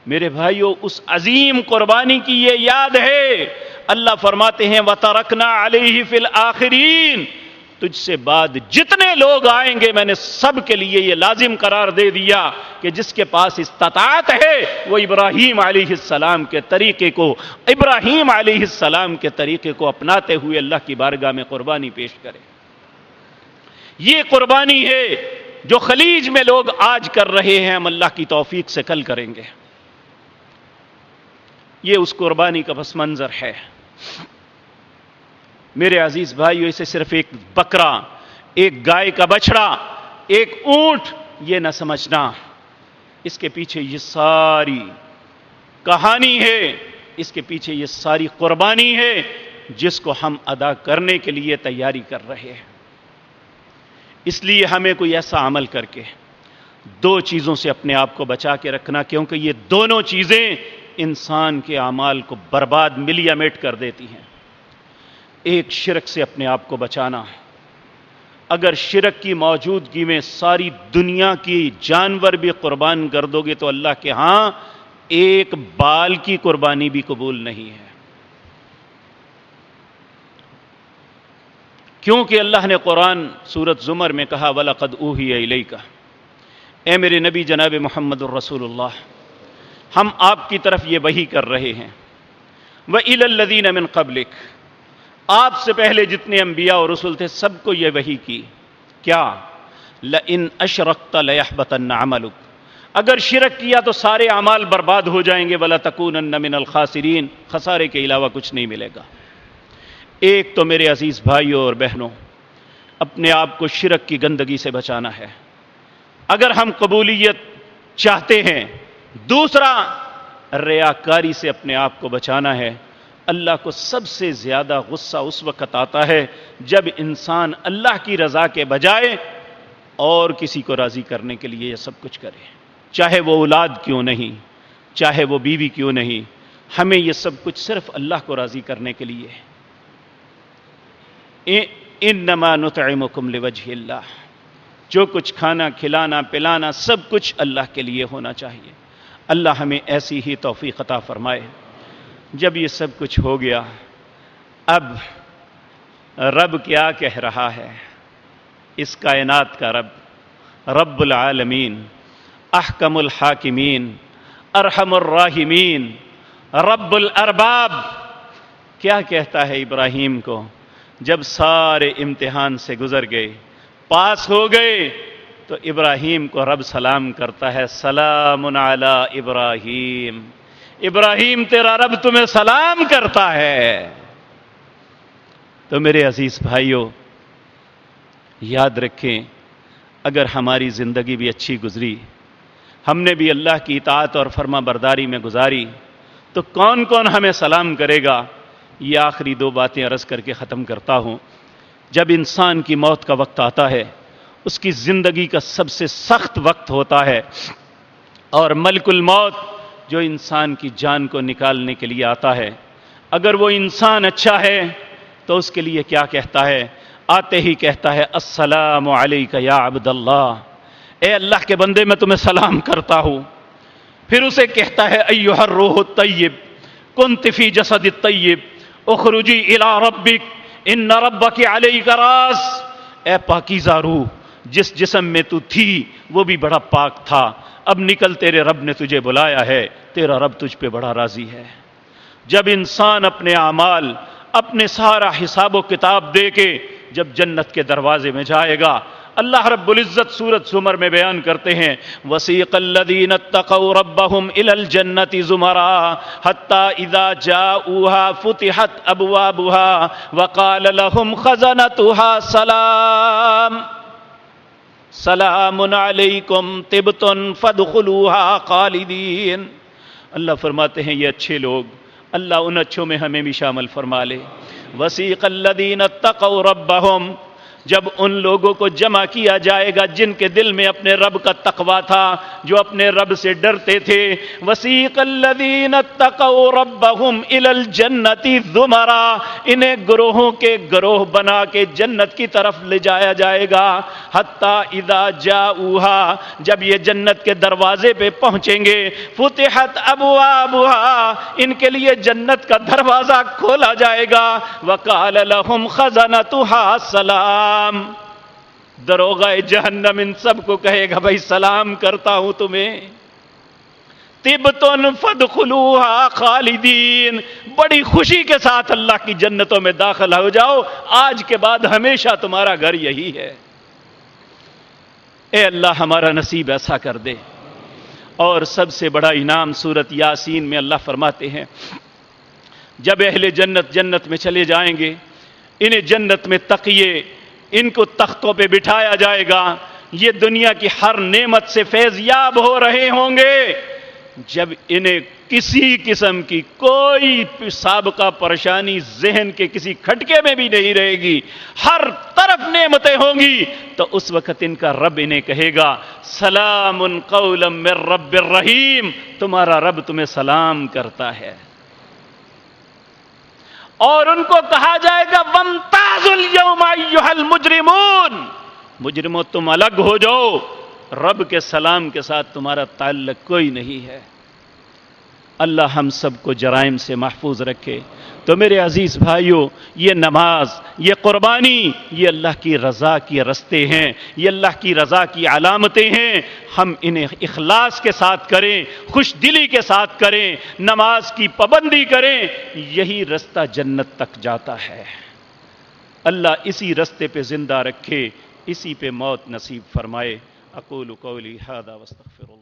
[SPEAKER 1] میرے بھائیو، اس عظیم قربانی کی یہ یاد ہے۔ اللہ فرماتے ہیں وَتَرَكْنَا عَلَيْهِ فِي الْآخِرِينَ، تجھ سے بعد جتنے لوگ آئیں گے میں نے سب کے لیے یہ لازم قرار دے دیا کہ جس کے پاس استطاعت ہے وہ ابراہیم علیہ السلام کے طریقے کو، ابراہیم علیہ السلام کے طریقے کو اپناتے ہوئے اللہ کی بارگاہ میں قربانی پیش کرے۔ یہ قربانی ہے جو خلیج میں لوگ آج کر رہے ہیں، ہم اللہ کی توفیق سے کل کریں گے۔ یہ اس قربانی کا پس منظر ہے۔ میرے عزیز بھائیو، اسے صرف ایک بکرا، ایک گائے کا بچڑا، ایک اونٹ یہ نہ سمجھنا، اس کے پیچھے یہ ساری کہانی ہے، اس کے پیچھے یہ ساری قربانی ہے جس کو ہم ادا کرنے کے لیے تیاری کر رہے ہیں۔ اس لیے ہمیں کوئی ایسا عمل کر کے دو چیزوں سے اپنے آپ کو بچا کے رکھنا، کیونکہ یہ دونوں چیزیں انسان کے اعمال کو برباد ملیا میٹ کر دیتی ہیں۔ ایک شرک سے اپنے آپ کو بچانا، اگر شرک کی موجودگی میں ساری دنیا کی جانور بھی قربان کر دو گے تو اللہ کے ہاں ایک بال کی قربانی بھی قبول نہیں ہے۔ کیونکہ اللہ نے قرآن سورۃ زمر میں کہا وَلَقَدْ أُوحِيَ إِلَيْكَ، اے میرے نبی جناب محمد الرسول اللہ، ہم آپ کی طرف یہ وحی کر رہے ہیں، وَإِلَى الَّذِينَ مِن قَبْلِكَ، آپ سے پہلے جتنے انبیاء اور رسول تھے سب کو یہ وحی کی، کیا؟ لَإِنْ أَشْرَكْتَ لَيَحْبَطَنَّ عَمَلُكَ، اگر شرک کیا تو سارے اعمال برباد ہو جائیں گے، وَلَتَكُونَنَّ مِنَ الْخَاسِرِينَ، خسارے کے علاوہ کچھ نہیں ملے گا۔ ایک تو میرے عزیز بھائیوں اور بہنوں، اپنے آپ کو شرک کی گندگی سے بچانا ہے اگر ہم قبولیت چاہتے ہیں۔ دوسرا، ریاکاری سے اپنے آپ کو بچانا ہے۔ اللہ کو سب سے زیادہ غصہ اس وقت آتا ہے جب انسان اللہ کی رضا کے بجائے اور کسی کو راضی کرنے کے لیے یہ سب کچھ کرے، چاہے وہ اولاد کیوں نہیں، چاہے وہ بیوی کیوں نہیں، ہمیں یہ سب کچھ صرف اللہ کو راضی کرنے کے لیے ہے۔ انما نطعمکم لوجہ اللہ، جو کچھ کھانا کھلانا پلانا سب کچھ اللہ کے لیے ہونا چاہیے۔ اللہ ہمیں ایسی ہی توفیق عطا فرمائے۔ جب یہ سب کچھ ہو گیا، اب رب کیا کہہ رہا ہے؟ اس کائنات کا رب، رب العالمین، احکم الحاکمین، ارحم الراحمین، رب الارباب کیا کہتا ہے ابراہیم کو جب سارے امتحان سے گزر گئے، پاس ہو گئے، تو ابراہیم کو رب سلام کرتا ہے، سلام علی ابراہیم، ابراہیم تیرا رب تمہیں سلام کرتا ہے۔ تو میرے عزیز بھائیوں، یاد رکھیں، اگر ہماری زندگی بھی اچھی گزری، ہم نے بھی اللہ کی اطاعت اور فرما برداری میں گزاری، تو کون کون ہمیں سلام کرے گا؟ یہ آخری دو باتیں عرض کر کے ختم کرتا ہوں۔ جب انسان کی موت کا وقت آتا ہے، اس کی زندگی کا سب سے سخت وقت ہوتا ہے، اور ملک الموت جو انسان کی جان کو نکالنے کے لیے آتا ہے، اگر وہ انسان اچھا ہے تو اس کے لیے کیا کہتا ہے؟ آتے ہی کہتا ہے السلام علیک یا عبد اللہ، اے اللہ کے بندے میں تمہیں سلام کرتا ہوں۔ پھر اسے کہتا ہے ایھا الروح الطیب کنت فی جسد الطیب اخرجی الی ربک ان ربک علیک راس، اے پاکیزہ روح، جس جسم میں تو تھی وہ بھی بڑا پاک تھا، اب نکل، تیرے رب نے تجھے بلایا ہے، تیرا رب تجھ پہ بڑا راضی ہے۔ جب انسان اپنے اعمال، اپنے سارا حساب و کتاب دے کے جب جنت کے دروازے میں جائے گا، اللہ رب العزت سورۃ زمر میں بیان کرتے ہیں وَسِيقَ الَّذِينَ اتَّقَوْا رَبَّهُمْ إِلَى الْجَنَّةِ زُمَرًا حَتَّى إِذَا جَاءُوهَا فُتِحَتْ أَبْوَابُهَا وَقَالَ لَهُمْ خَزَنَتُهَا سَلَامٌ عَلَيْكُمْ طِبْتُمْ فَادْخُلُوهَا خَالِدِينَ۔ اللہ فرماتے ہیں یہ اچھے لوگ، اللہ ان اچھوں میں ہمیں بھی شامل فرما لے۔ وَسِيقَ الَّذِينَ اتَّقَوْا رَبَّهُمْ، جب ان لوگوں کو جمع کیا جائے گا جن کے دل میں اپنے رب کا تقویٰ تھا، جو اپنے رب سے ڈرتے تھے، وَسِيقَ الَّذِينَ اتَّقَوْا رَبَّهُمْ إِلَى الْجَنَّةِ زُمَرًا، انہیں گروہوں کے گروہ بنا کے جنت کی طرف لے جایا جائے گا۔ حَتَّى إِذَا جَاءُوهَا، جب یہ جنت کے دروازے پہ پہنچیں گے، فُتِحَتْ أَبْوَابُهَا، ان کے لیے جنت کا دروازہ کھولا جائے گا، وَقَالَ لَهُمْ خَزَنَتُهَا سَلَامٌ، دروغہ جہنم ان سب کو کہے گا بھائی سلام کرتا ہوں تمہیں، طِبْتُمْ فَادْخُلُوهَا خَالِدِينَ، بڑی خوشی کے ساتھ اللہ کی جنتوں میں داخل ہو جاؤ، آج کے بعد ہمیشہ تمہارا گھر یہی ہے۔ اے اللہ ہمارا نصیب ایسا کر دے۔ اور سب سے بڑا انعام سورۃ یاسین میں اللہ فرماتے ہیں جب اہل جنت جنت میں چلے جائیں گے، انہیں جنت میں تقیے، ان کو تختوں پہ بٹھایا جائے گا، یہ دنیا کی ہر نعمت سے فیض یاب ہو رہے ہوں گے، جب انہیں کسی قسم کی کوئی سابقہ پریشانی ذہن کے کسی کھٹکے میں بھی نہیں رہے گی، ہر طرف نعمتیں ہوں گی، تو اس وقت ان کا رب انہیں کہے گا سلام قولا من رب الرحیم، تمہارا رب تمہیں سلام کرتا ہے۔ اور ان کو کہا جائے گا وَامْتَازُوا الْيَوْمَ أَيُّهَا الْمُجْرِمُونَ، مجرموں تم الگ ہو جاؤ، رب کے سلام کے ساتھ تمہارا تعلق کوئی نہیں ہے۔ اللہ ہم سب کو جرائم سے محفوظ رکھے، تو میرے عزیز بھائیوں، یہ نماز، یہ قربانی، یہ اللہ کی رضا کے رستے ہیں، یہ اللہ کی رضا کی علامتیں ہیں۔ ہم انہیں اخلاص کے ساتھ کریں، خوش دلی کے ساتھ کریں، نماز کی پابندی کریں، یہی رستہ جنت تک جاتا ہے۔ اللہ اسی رستے پہ زندہ رکھے، اسی پہ موت نصیب فرمائے۔ اقول قولی ھذا واستغفر